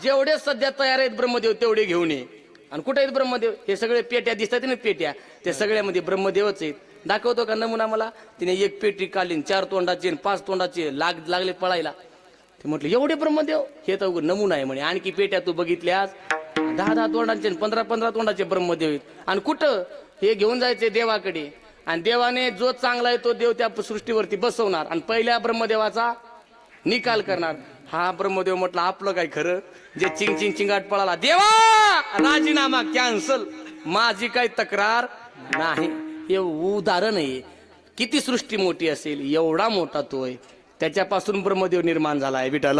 जेवढे सध्या तयार आहेत ब्रह्मदेव तेवढे घेऊन ये. आणि कुठे आहेत ब्रह्मदेव? हे सगळे पेट्या दिसतात ना, पेट्या, त्या सगळ्यामध्ये ब्रह्मदेवच आहेत. दाखवतो का नमुना मला? तिने एक पेटी काढली, 4 तोंडाचे 5 तोंडाचे, लागले पळायला. ते म्हटलं, एवढे ब्रह्मदेव? हे तर नमुना आहे म्हणे, आणखी पेट्या तू बघितल्यास 10 तोंडाचे 15 तोंडाचे ब्रह्मदेव आहेत. आणि कुठं? हे घेऊन जायचे देवाकडे, आणि देवाने जो चांगला आहे तो देव त्या सृष्टीवरती बसवणार आणि पहिल्या ब्रह्मदेवाचा निकाल करणार. हा ब्रह्मदेव म्हटलं, आपलं काय खरं, जे चिंग चिंगाट पळाला, देवा राजीनामा कॅन्सल, माझी काही तक्रार नाही. हे उदाहरण आहे, किती सृष्टी मोठी असेल, एवढा मोठा तो आहे, त्याच्यापासून ब्रह्मदेव निर्माण झाला आहे. विठ्ठल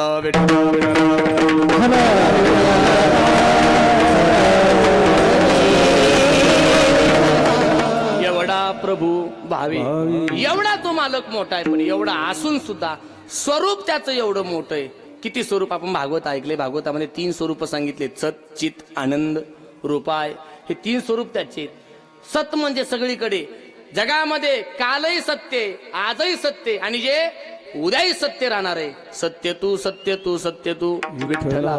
एवढा प्रभू भावे, एवढा तो मालक मोठा आहे, पण एवढा असून सुद्धा स्वरूप त्याचं एवढं मोठं आहे. किती स्वरूप आपण भागवत ऐकले, भागवतामध्ये 3 स्वरूप सांगितले, सत चित आनंद रूपाय. हे 3 स्वरूप त्याचे. सत म्हणजे सगळीकडे जगामध्ये, कालही सत्य, आजही सत्य, आणि जे उद्याही सत्य राहणार आहे. सत्य तू सत्य तू सत्य तू विठ्ठला.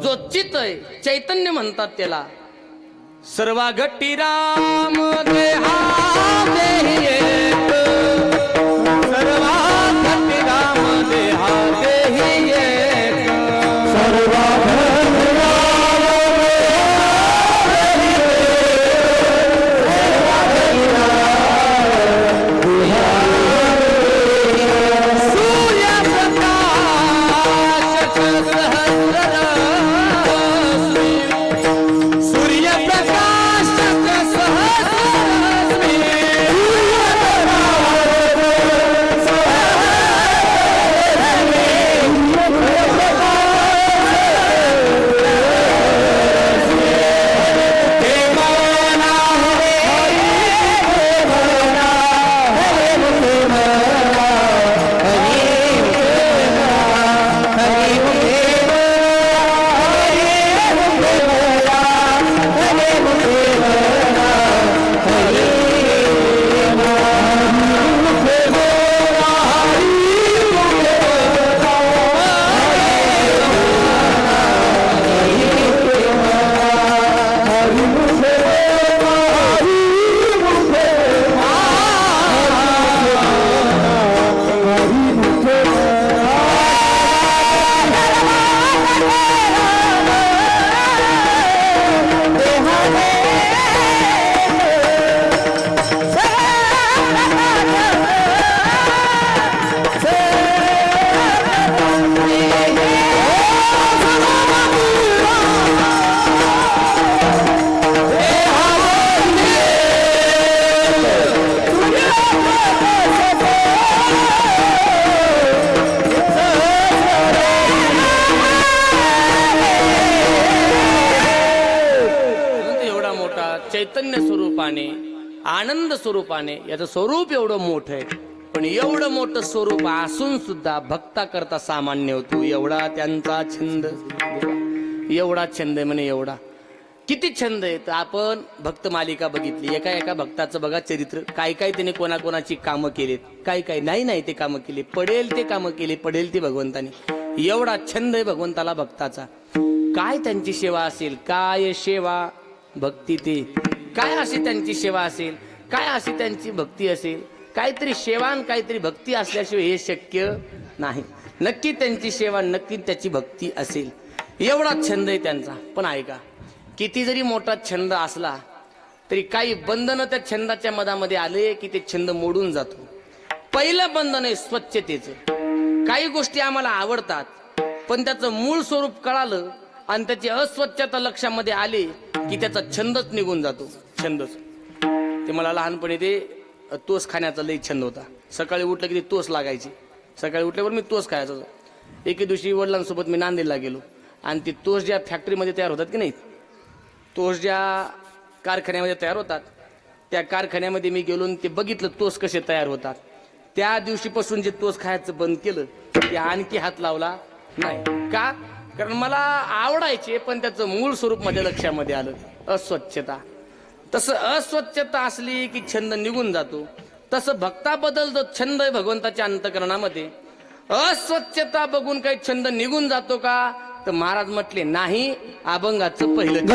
जो चित आहे चैतन्य म्हणतात त्याला. सर्वा घट्टी राम देहा देही एक. सर्वा घट्टी राम देहा देही एक. सर्वा चैतन्य स्वरूपाने आनंद स्वरूपाने याचं स्वरूप एवढं मोठं आहे. पण एवढं मोठं स्वरूप असून सुद्धा भक्ता करता सामान्य होतो. एवढा त्यांचा छंद. एवढा छंद आहे म्हणे. एवढा किती छंद आहे. तर आपण भक्त मालिका बघितली. एका एका भक्ताचं बघा चरित्र. काय काय त्याने कोणाकोणाची कामं केलीत. काय काय नाही ते कामं केली. पडेल ते कामं केली. पडेल ते भगवंताने. एवढा छंद आहे भगवंताला भक्ताचा. काय त्यांची सेवा असेल. काय सेवा भक्ती ते काय अशी त्यांची सेवा असेल. काय अशी त्यांची भक्ती असेल. काहीतरी सेवा आणि काहीतरी भक्ती असल्याशिवाय हे शक्य नाही. नक्की त्यांची सेवा नक्की त्याची भक्ती असेल. एवढा छंद आहे त्यांचा. पण ऐका, किती जरी मोठा छंद असला तरी काही बंधन त्या छंदाच्या मधामध्ये आले की ते छंद मोडून जातो. पहिलं बंधन आहे स्वच्छतेचं. काही गोष्टी आम्हाला आवडतात पण त्याचं मूळ स्वरूप कळालं आणि त्याची अस्वच्छता लक्षामध्ये आली की त्याचा छंदच निघून जातो. छंदच ते मला लहानपणी ते तोस खाण्याचा लई छंद होता. सकाळी उठलं की ते तोस लागायची. सकाळी उठल्यावर मी तोस खायचा. एके दिवशी वडिलांसोबत मी नांदेडला गेलो आणि ती तोस ज्या फॅक्टरीमध्ये तयार होतात की नाही, तोस ज्या कारखान्यामध्ये तयार होतात त्या कारखान्यामध्ये मी गेलो आणि ते बघितलं तोस कसे तयार होतात. त्या दिवशीपासून जे तोस खायचं बंद केलं ते आणखी हात लावला नाही. का? कारण मला आवडायचे पण त्याचं मूळ स्वरूप माझ्या लक्षामध्ये आलं. अस्वच्छता. तसं अस्वच्छता असली की छंद निघून जातो. तसं भक्ताबद्दल जो छंद आहे भगवंताच्या अंतकरणामध्ये, अस्वच्छता बघून काही छंद निघून जातो का? तर महाराज म्हटले नाही. अभंगाचं पहिलं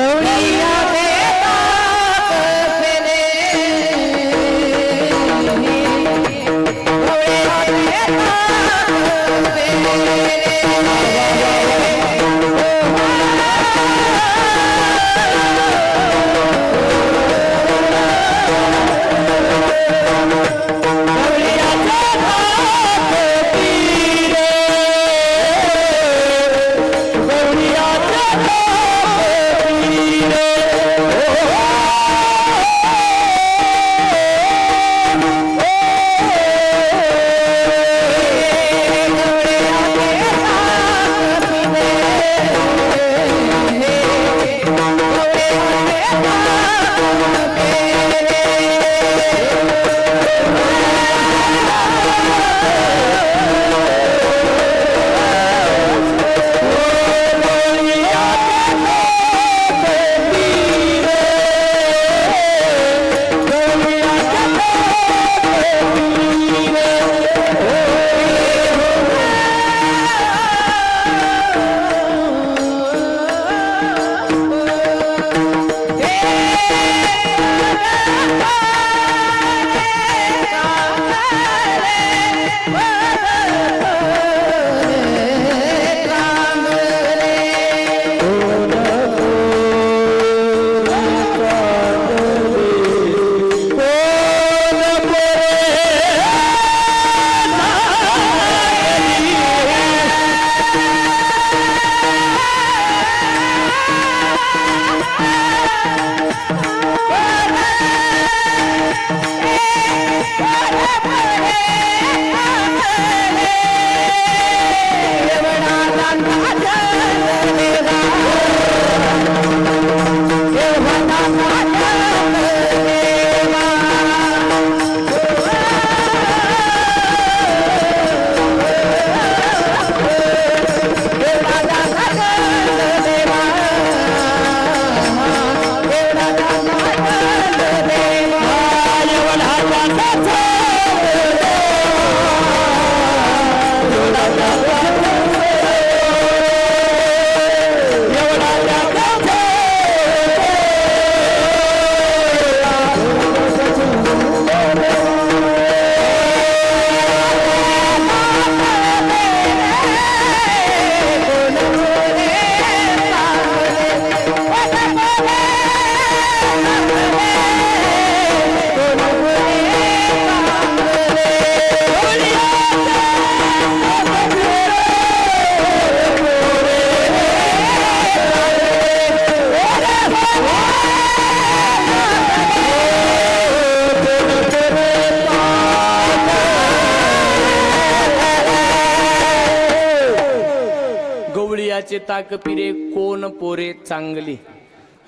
गवळीयाचे ताक पिरे कोण पोरे चांगली.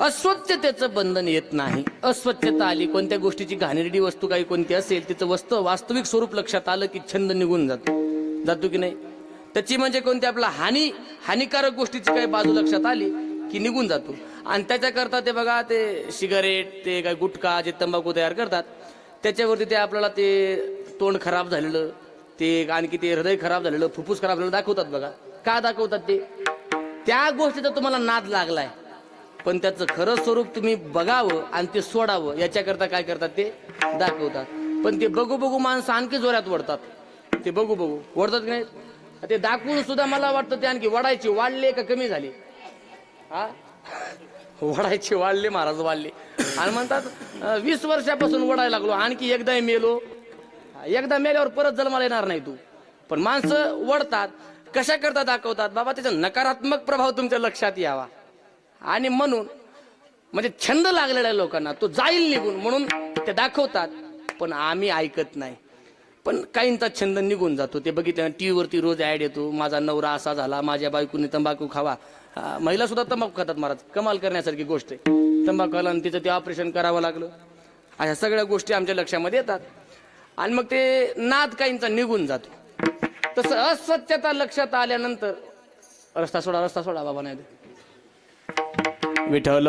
अस्वच्छतेचं बंधन येत नाही. अस्वच्छता आली, कोणत्या गोष्टीची घाणेरडी वस्तू काही कोणती असेल, तिचं वास्तविक स्वरूप लक्षात आलं की छंद निघून जातो की नाही. त्याची म्हणजे कोणती आपला हानिकारक गोष्टीची काही बाजू लक्षात आली की निघून जातो. आणि त्याच्याकरता ते बघा, ते सिगारेट, ते काय गुटखा, जे तंबाखू तयार करतात, त्याच्यावरती ते आपल्याला ते तोंड खराब झालेलं, ते आणखी ते हृदय खराब झालेलं, फुफ्फुस खराब झालेलं दाखवतात बघा. का दाखवतात ते? त्या गोष्टीचा तुम्हाला नाद लागलाय, पण त्याचं खरं स्वरूप तुम्ही बघावं आणि ते सोडावं याच्याकरता काय करतात ते दाखवतात. पण ते बघू बघू माणसं आणखी जोरात वडतात. ते बघू बघू वडतात की नाही, ते दाखवून सुद्धा मला वाटतं ते आणखी वडायचे वाढले का कमी झाले. हा, वडायचे वाढले महाराज, वाढले. आणि म्हणतात 20 वर्षापासून वडायला लागलो, आणखी एकदा मेलो, एकदा मेल्यावर परत जन्माला येणार नाही तू. पण माणसं वडतात. कशा करता दाखवतात बाबा, त्याचा नकारात्मक प्रभाव तुमच्या लक्षात यावा आणि म्हणून, म्हणजे छंद लागलेल्या लोकांना तो जाईल निघून म्हणून ते दाखवतात. पण आम्ही ऐकत नाही. पण काहींचा छंद निघून जातो. ते बघितलं टीव्ही वरती रोज ऍड येतो, माझा नवरा असा झाला, माझ्या बायकोने तंबाखू खावा. महिला सुद्धा तंबाखू खातात महाराज, कमाल करण्यासारखी गोष्ट आहे. तंबाखू खाला आणि तिचं ते ऑपरेशन करावं लागलं. अशा सगळ्या गोष्टी आमच्या लक्षामध्ये येतात आणि मग ते नाद काहींचा निघून जातो. तसं अस्वच्छता लक्षात आल्यानंतर रस्ता सोडा बाबा, नाही विठ्ठल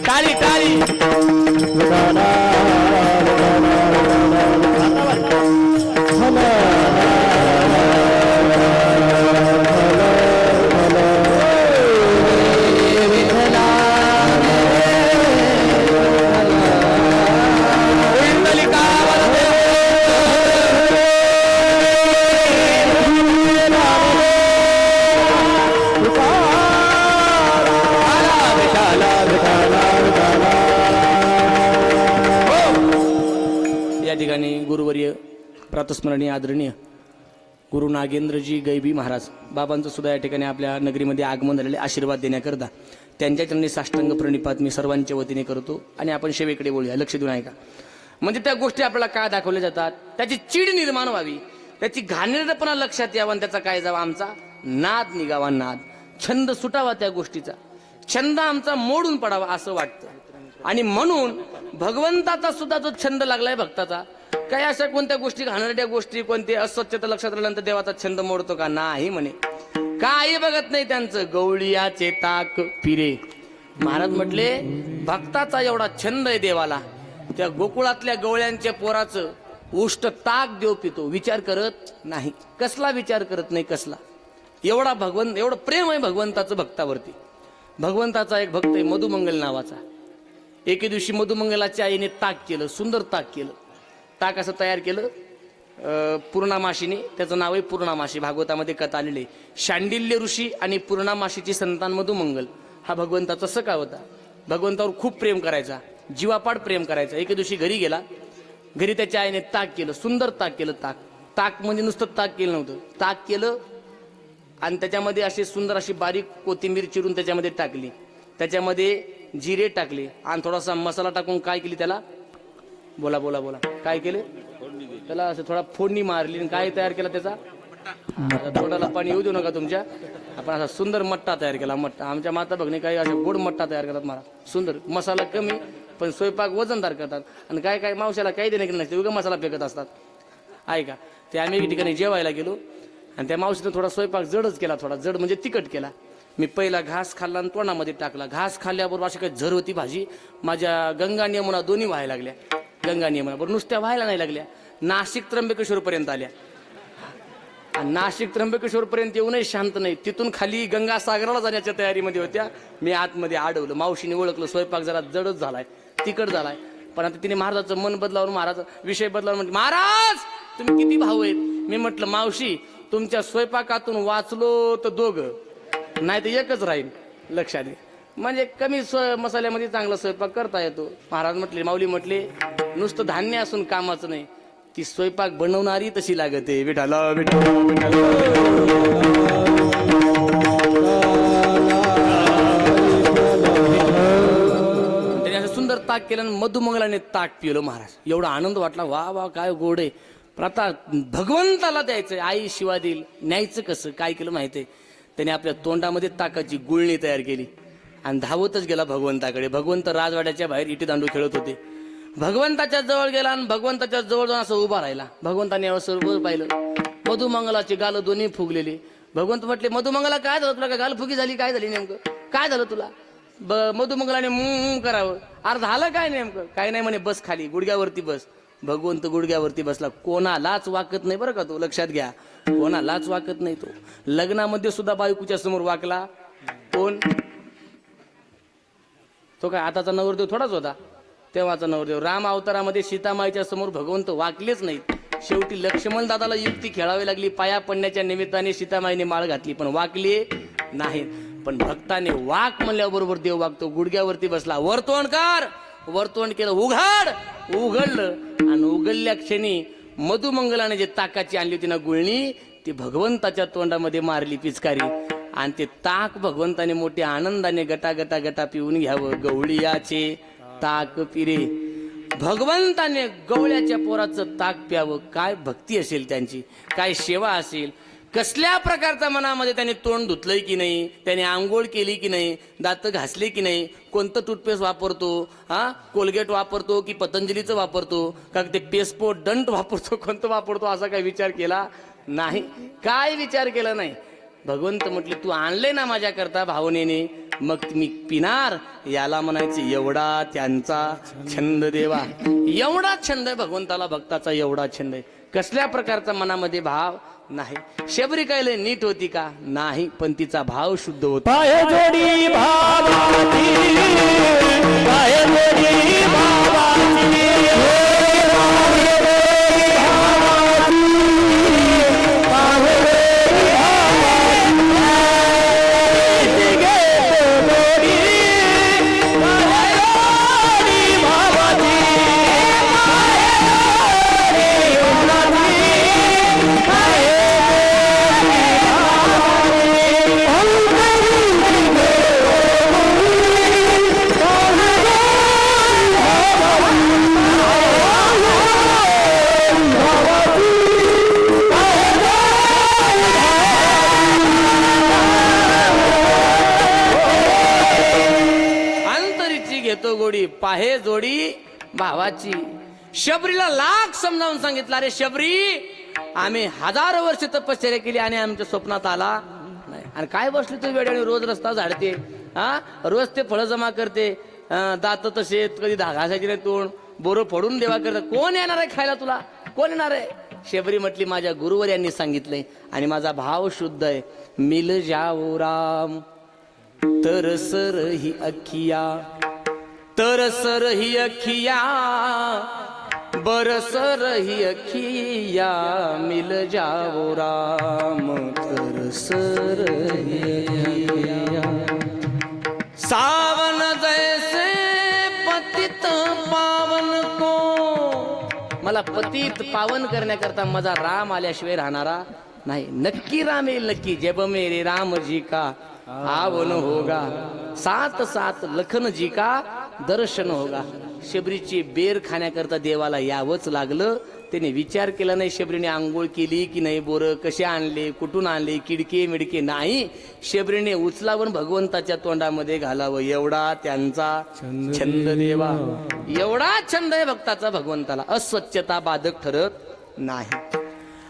टाळी टाळी. गुरुवर्य प्रातस्मरणीय आदरणीय गुरु नागेंद्रजी गैबी महाराज बाबांचं सुद्धा या ठिकाणी आपल्या नगरीमध्ये आगमन झालेले, आशीर्वाद देण्याकरता त्यांच्या चरणी साष्टांग प्रणिपात मी सर्वांच्या वतीने करतो. आणि आपण सेवेकडे बोलूया, लक्ष देऊन ऐका. म्हणजे त्या गोष्टी आपल्याला का दाखवल्या जातात, त्याची चीड निर्माण व्हावी, त्याची घाणेरडेपणा लक्षात यावा आणि त्याचा काय जावा, आमचा नाद निघावा, नाद छंद सुटावा, त्या गोष्टीचा छंद आमचा मोडून पडावा असं वाटतं. आणि म्हणून भगवंताचा सुद्धा जो छंद लागलाय भक्ताचा, काही अशा कोणत्या गोष्टी, घाणेरड्या गोष्टी, कोणती अस्वच्छता लक्षात आल्यानंतर देवाचा छंद मोडतो का? नाही म्हणे, काही बघत नाही त्यांचं. गवळीयाचे ताक पिरे. महाराज म्हटले भक्ताचा एवढा छंद आहे देवाला, त्या गोकुळातल्या गवळ्यांच्या पोराचं उष्ट ताक देव पितो, विचार करत नाही. कसला विचार करत नाही, कसला? एवढं प्रेम आहे भगवंताचं भक्तावरती. भगवंताचा एक भक्त आहे मधुमंगल नावाचा. एके दिवशी मधुमंगलाच्या आईने ताक केलं, सुंदर ताक केलं. ताक असं तयार केलं पूर्णामाशीने, त्याचं नाव आहे पूर्णामाशी. भागवतामध्ये कथा आलेली आहे. शांडिल्य ऋषी आणि पूर्णामाशीची संतान मधुमंगल हा भगवंताचा सखा होता. भगवंतावर खूप प्रेम करायचा, जीवापाड प्रेम करायचा. एके दिवशी घरी गेला, घरी त्याच्या आईने ताक केलं, सुंदर ताक केलं. ताक म्हणजे नुसतं ताक केलं नव्हतं, ताक केलं आणि त्याच्यामध्ये अशी सुंदर अशी बारीक कोथिंबीर चिरून त्याच्यामध्ये टाकली, त्याच्यामध्ये जिरे टाकले आणि थोडासा मसाला टाकून काय केली त्याला, बोला बोला बोला, काय केले त्याला, असं थोडा फोडणी मारली आणि काय तयार केला त्याचा, थोडाला पाणी येऊ देऊ नका तुमच्या, आपण असा सुंदर मट्टा तयार केला. मट्टा आमच्या माता भगिनी काही असे गोड मट्टा तयार करतात मला, सुंदर, मसाला कमी पण स्वयंपाक वजनदार करतात. आणि काय काय मावशाला काही देणे केलं नसते, उगा मसाला फेकत असतात. ऐका, ते आम्ही एक ठिकाणी जेवायला गेलो आणि त्या मावशीनं थोडा स्वयंपाक जडच केला, थोडा जड म्हणजे तिखट केला. मी पहिला घास खाल्ला आणि तोंडामध्ये टाकला. घास खाल्ल्याबरोबर अशी काही झर होती भाजी, माझ्या गंगा यमुना दोन्ही व्हायला लागल्या. गंगा यमुना बरोबर नुसत्या व्हायला नाही लागल्या, नाशिक त्र्यंबकेश्वरपर्यंत आल्या. आणि नाशिक त्र्यंबकेश्वरपर्यंत येऊनही शांत नाही, तिथून खाली गंगासागराला जाण्याच्या तयारीमध्ये होत्या. मी आतमध्ये अडवलं. मावशीने ओळखलं स्वयंपाक जरा जडच झालाय, तिखट झालाय. पण आता तिने महाराजाचं मन बदलावून, महाराज विषय बदलावून म्हटलं, महाराज तुम्ही किती भाऊ आहेत? मी म्हटलं मावशी तुमच्या स्वयंपाकातून वाचलो तर दोघं, नाही तर एकच राहील, लक्षात घे. म्हणजे कमी मसाल्यामध्ये चांगला स्वयंपाक करता येतो. महाराज म्हटले, माऊली म्हटले, नुसतं धान्य असून कामाचं नाही, ती स्वयंपाक बनवणारी तशी लागते. विठाला विठाला विठाला. त्याने असं सुंदर ताक केलं आणि मधुमंगलाने ताक पिलं. महाराज एवढा आनंद वाटला, वा वा काय गोड आहे. पण आता भगवंताला द्यायचंय, आई शिवा देईल, न्यायचं कसं? काय केलं माहितीये, त्याने आपल्या तोंडामध्ये ताकाची गुळणी तयार केली आणि धावतच गेला भगवंताकडे. भगवंत राजवाड्याच्या बाहेर इटी दांडू खेळत होते. भगवंताच्या जवळ गेला आणि भगवंताच्या जवळ जाऊन असं उभा राहिला. भगवंताने सर्व पाहिलं, मधुमंगलाची गाल दोन्ही फुगलेली. भगवंत म्हटले, मधुमंगला काय झालं तुला? काय गाल फुगी झाली? काय झाली नेमकं? काय झालं तुला? मधुमंगलाने करावं. अरे झालं काय नेमकं? काय नाही म्हणे, बस खाली, गुडघ्यावरती बस. भगवंत गुडघ्यावरती बसला. कोणालाच वाकत नाही बरं का तो, लक्षात घ्या, कोणालाच वाकत नाही तो. लग्नामध्ये सुद्धा बायकोच्या समोर वाकला. कोण तो? काय आताचा नवरदेव थोडाच होता, तेव्हाचा नवरदेव. राम अवतारामध्ये सीतामाईच्या समोर भगवंत वाकलेच नाहीत. शेवटी लक्ष्मण दादाला युक्ती खेळावी लागली. पाया पडण्याच्या निमित्ताने सीतामाईने माळ घातली, पण वाकले नाही. पण भक्ताने वाक म्हणल्याबरोबर देव वागतो. गुडघ्यावरती बसला. वर्तवण कर. वर्तवण केलं. उघड. उघडलं आणि उघडल्या क्षणी मधुमंगलाने जे ताकाची आणली होती ना गुळणी, ती भगवंताच्या तोंडामध्ये मारली पिचकारी. आणि ते ताक भगवंताने मोठ्या आनंदाने गटा गटा गटा पिऊन घ्यावं. गवळीयाचे ताक पिरे. भगवंताने गवळ्याच्या पोराचं ताक प्यावं. काय भक्ती असेल त्यांची, काय सेवा असेल. कसल्या प्रकारचा मनामध्ये त्याने तोंड धुतलंय की नाही, त्याने आंघोळ केली की नाही, दात घासले की नाही, कोणतं टूथपेस्ट वापरतो, कोलगेट वापरतो की पतंजलीचं वापरतो, का ते पेस्पो डंट वापरतो, कोणतं वापरतो, असा काही विचार केला नाही. काय विचार केला नाही. भगवंत म्हटले, तू आणले ना माझ्याकरता भावनेने, मग मी पिणार. याला म्हणायचे एवढा त्यांचा छंद देवा. एवढा छंद आहे भगवंताला, भक्ताचा एवढा छंद आहे. कसल्या प्रकारचा मनामध्ये भाव नाही. शबरी काय लय नीट होती का? नाही, पण तिचा भाव शुद्ध होता. पाय जोडी भावाची, पाय जोडी भावाची, गोडी पाहे जोडी भावाची. शबरीला लाख समजावून सांगितलं, अरे शबरी, आम्ही हजारो वर्ष तपश्चर्या केली आणि आमच्या स्वप्नात आला नाही. आणि काय बसली तू वेळेने, रोज रस्ता झाडते, रोज ते फळं जमा करते, दात तसे कधी घासायची नाही, तोंड बोरं फोडून देवा करत. कोण येणार आहे खायला तुला? कोण येणार आहे? शबरी म्हटली, माझ्या गुरुवर यांनी सांगितलंय आणि माझा भाव शुद्ध आहे. मिल जाओ राम तरसर ही अखिया, तरसर ही अखिया, बरसर ही अखिया, मिल जाओ राम तरसर ही अखिया. सावन जैसे पतित पावन को, मला पतित पावन करण्याकरता माझा राम आल्याशिवाय राहणारा नाही. नक्की राम येईल नक्की. जब मेरे राम जी का आवन होगा, सात सात लखन जी का दर्शन होगा. शबरीची बेर खाण्याकरता देवाला यावंच लागलं. त्याने विचार केला नाही शबरीने आंघोळ केली की नाही, बोरं कसे आणले, कुठून आणले, किडके मिडके नाही. शबरीने उचलावून भगवंताच्या तोंडामध्ये घालावं, एवढा त्यांचा छंद देवा. एवढा छंद आहे भक्ताचा भगवंताला. अस्वच्छता बाधक ठरत नाही.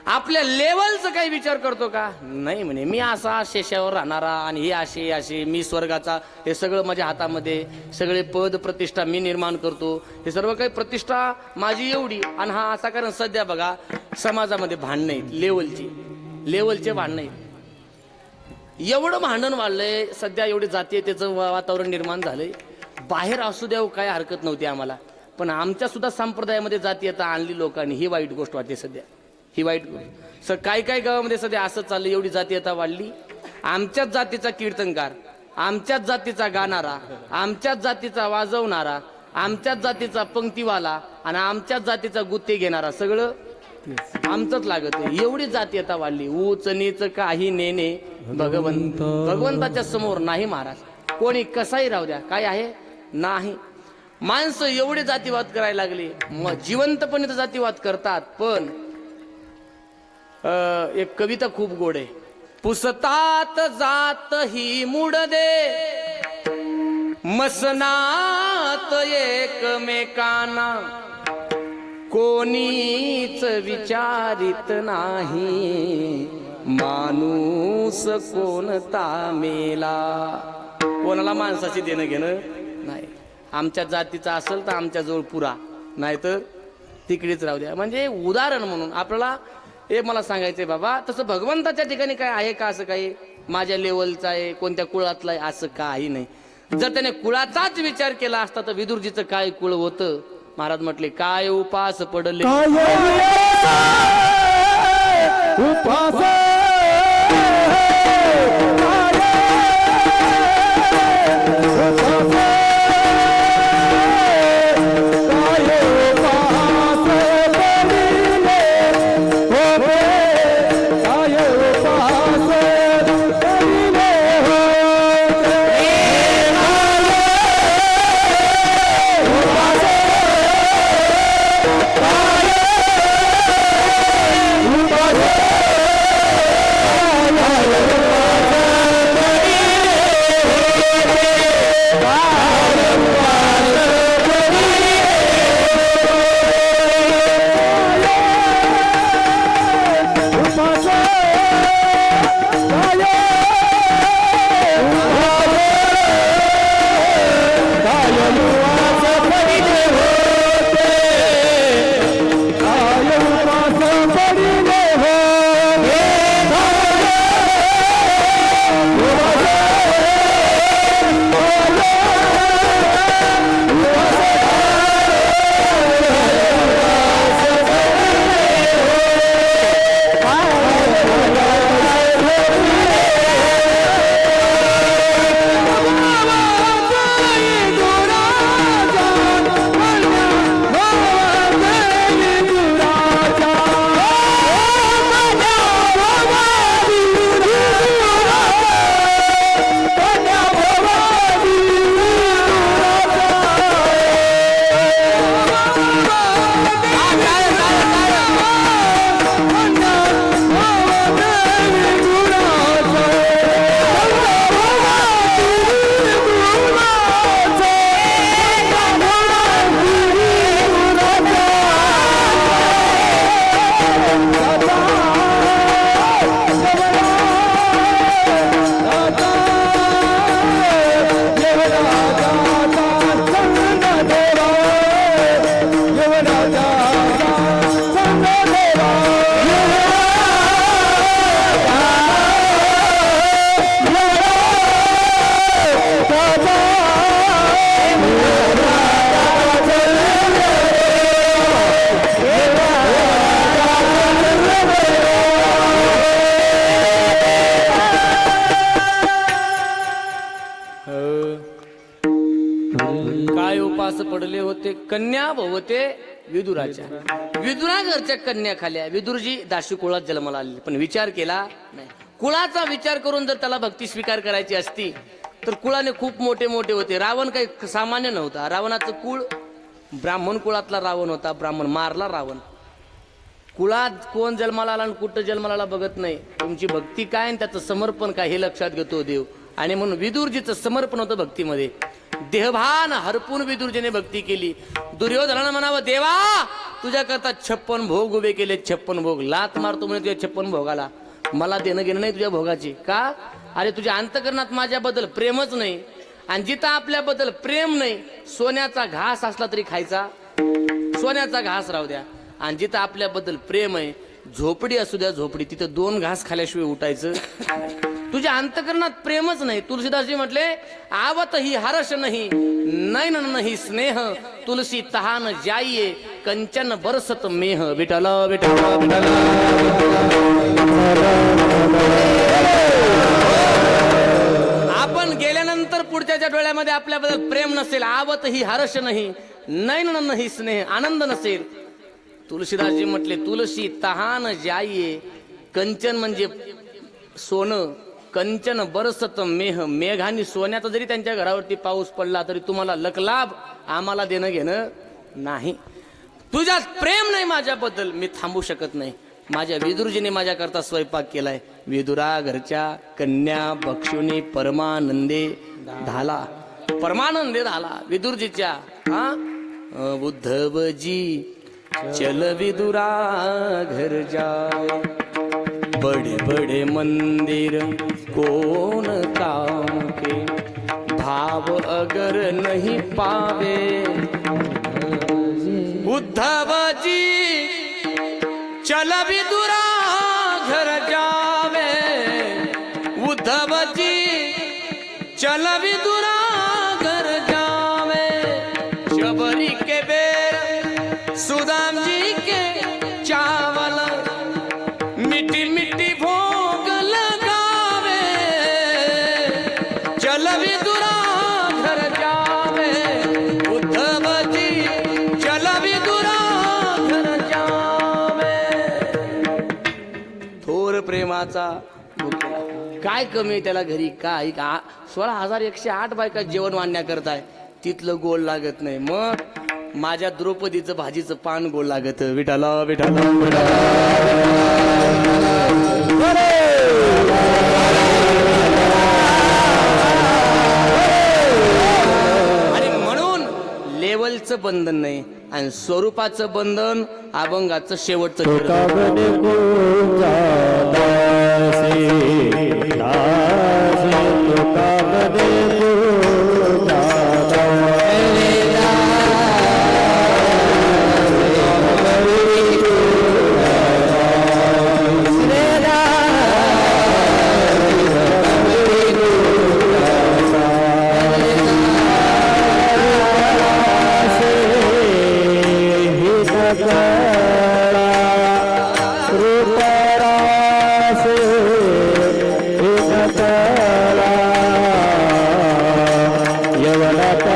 आपल्या लेवलचा काही विचार करतो का? नाही म्हणे, मी असा शेषावर राहणारा आणि हे असे असे, मी स्वर्गाचा, हे सगळं माझ्या हातामध्ये, सगळे पद प्रतिष्ठा मी निर्माण करतो, हे सर्व काही प्रतिष्ठा माझी एवढी. आणि हा असा, कारण सध्या बघा समाजामध्ये भांडणं आहेत, लेवलचे भांडणं आहेत. एवढं भांडण वाढलंय सध्या, एवढी जातीयतेचं वातावरण निर्माण झालंय. बाहेर असू द्या काय हरकत नव्हती आम्हाला, पण आमच्या सुद्धा संप्रदायामध्ये जातीयता आणली लोकांनी, ही वाईट गोष्ट वाटते सध्या, ही वाईट गोष्ट. काय काय गावामध्ये सध्या असं चाललं, एवढी जातीयता वाढली. आमच्याच जातीचा कीर्तनकार, आमच्याच जातीचा गाणारा, आमच्याच जातीचा वाजवणारा, आमच्याच जातीचा पंक्तीवाला आणि आमच्याच जातीचा गुत्ते घेणारा, सगळं आमचंच लागत. एवढी जातीयता वाढली. ऊच नीच काही नेणे भगवंताच्या समोर नाही महाराज. कोणी कसाही राहू द्या, काय आहे नाही. माणसं एवढे जातीवाद करायला लागले, मग जिवंतपणे तर जातीवाद करतात. पण एक कविता खूप गोड आहे. पुसतात जात ही मुड दे, मसनात एकमेकांना, कोणीच विचारित नाही, माणूस कोणता मेला. कोणाला माणसाशी देणं घेणं नाही. आमच्या जातीचा असेल तर आमच्या जवळ पुरा, नाहीतर तिकडेच राहू द्या. म्हणजे उदाहरण म्हणून आपल्याला हे मला सांगायचंय बाबा, तसं भगवंताच्या ठिकाणी काय आहे का असं काही माझ्या लेवलचा आहे, कोणत्या कुळातला आहे, असं काही नाही. जर त्याने कुळाचाच विचार केला असता तर विदुरजीचं काय कुळ होतं? महाराज म्हटले, काय उपास पडले काय उपास पडले होते कन्या भवते विदुराच्या. विदुरा घरच्या कन्या खाल्या. विदुरजी दाशी कुळात जन्माला आले, पण विचार केला नाही. कुळाचा विचार करून जर त्याला भक्ती स्वीकार करायची असती तर कुळाने खूप मोठे मोठे होते. रावण काही सामान्य नव्हता. रावणाचं कुळ ब्राह्मण कुळातला रावण होता. ब्राह्मण मारला रावण. कुळात कोण जन्माला आला आणि कुठं जन्माला आला बघत नाही. तुमची भक्ती काय आणि त्याचं समर्पण काय हे लक्षात घेतो देव. आणि म्हणून विदुरजीचं समर्पण होतं भक्तीमध्ये. देहभान हरपून विदुरजीने भक्ती केली. दुर्योधनानं म्हणावं, देवा तुझ्याकरता 56 भोग उभे केले, 56 भोग. लात मारतो म्हणे तुझ्या 56 भोगाला. मला देणं घेणं नाही तुझ्या भोगाची. का? अरे तुझ्या अंतकरणात माझ्याबद्दल प्रेमच नाही. आणि जिथं आपल्याबद्दल प्रेम नाही, सोन्याचा घास असला तरी खायचा, सोन्याचा घास राहू द्या. आणि जिथं आपल्याबद्दल प्रेम आहे, झोपडी असू द्या झोपडी, तिथं 2 घास खाल्याशिवाय उठायचं. तुझ्या अंतकरणात प्रेमच नाही. तुलसीदासजी म्हटले, आवत ही हर्ष नाही, नैन नाही स्नेह, तुलसी तहान जाईये, कंचन बरसत मेह. विठ्ठल विठ्ठल विठ्ठल. आपण गेल्यानंतर पुढच्याच्या डोळ्यामध्ये आपल्याबद्दल प्रेम नसेल, आवत ही हर्ष नाही, नैन नाही स्नेह, आनंद नसेल. तुलसीदासजी म्हटले, तुलसी तहान जाईये, कंचन म्हणजे सोनं, कंचन बरसत मेह, मेघानी सोन्याचा जरी त्यांच्या घरावरती पाऊस पडला तरी तुम्हाला लकलाभ, आम्हाला देणं घेणं नाही. तुझ्यात प्रेम नाही माझ्याबद्दल, मी थांबू शकत नाही. माझ्या विदुरजीने माझ्याकरता स्वयंपाक केलाय. विदुरा घरच्या कन्या बक्षुनी परमानंदे झाला, परमानंदे झाला विदुरजीच्या. उद्धवजी चल विदुरा घर जाए, बड़े बड़े मंदिर कौन काम के, भाव अगर नहीं पावे. उद्धव जी चल विदुरा घर जावे, उद्धव जी चल विदुरा घर जावे. शबरी के बेर सुदाम जी के चावल, मिट्टी मिट्टी भोग लगावे. चल विदुरा घर जावे, उद्धव जी चल विदुरा घर जावे. थोर प्रेमाचा काय कमी आहे त्याला घरी? काय 16,108 बायका जेवण वाढण्या करताय, तिथलं गोड लागत नाही. मग माझ्या द्रौपदीचं भाजीचं पान गोड लागत. विठ्ठल विठ्ठल आणि म्हणून लेवलचं बंधन नाही आणि स्वरूपाचं बंधन, अभंगाचं शेवटचं. यवनाचा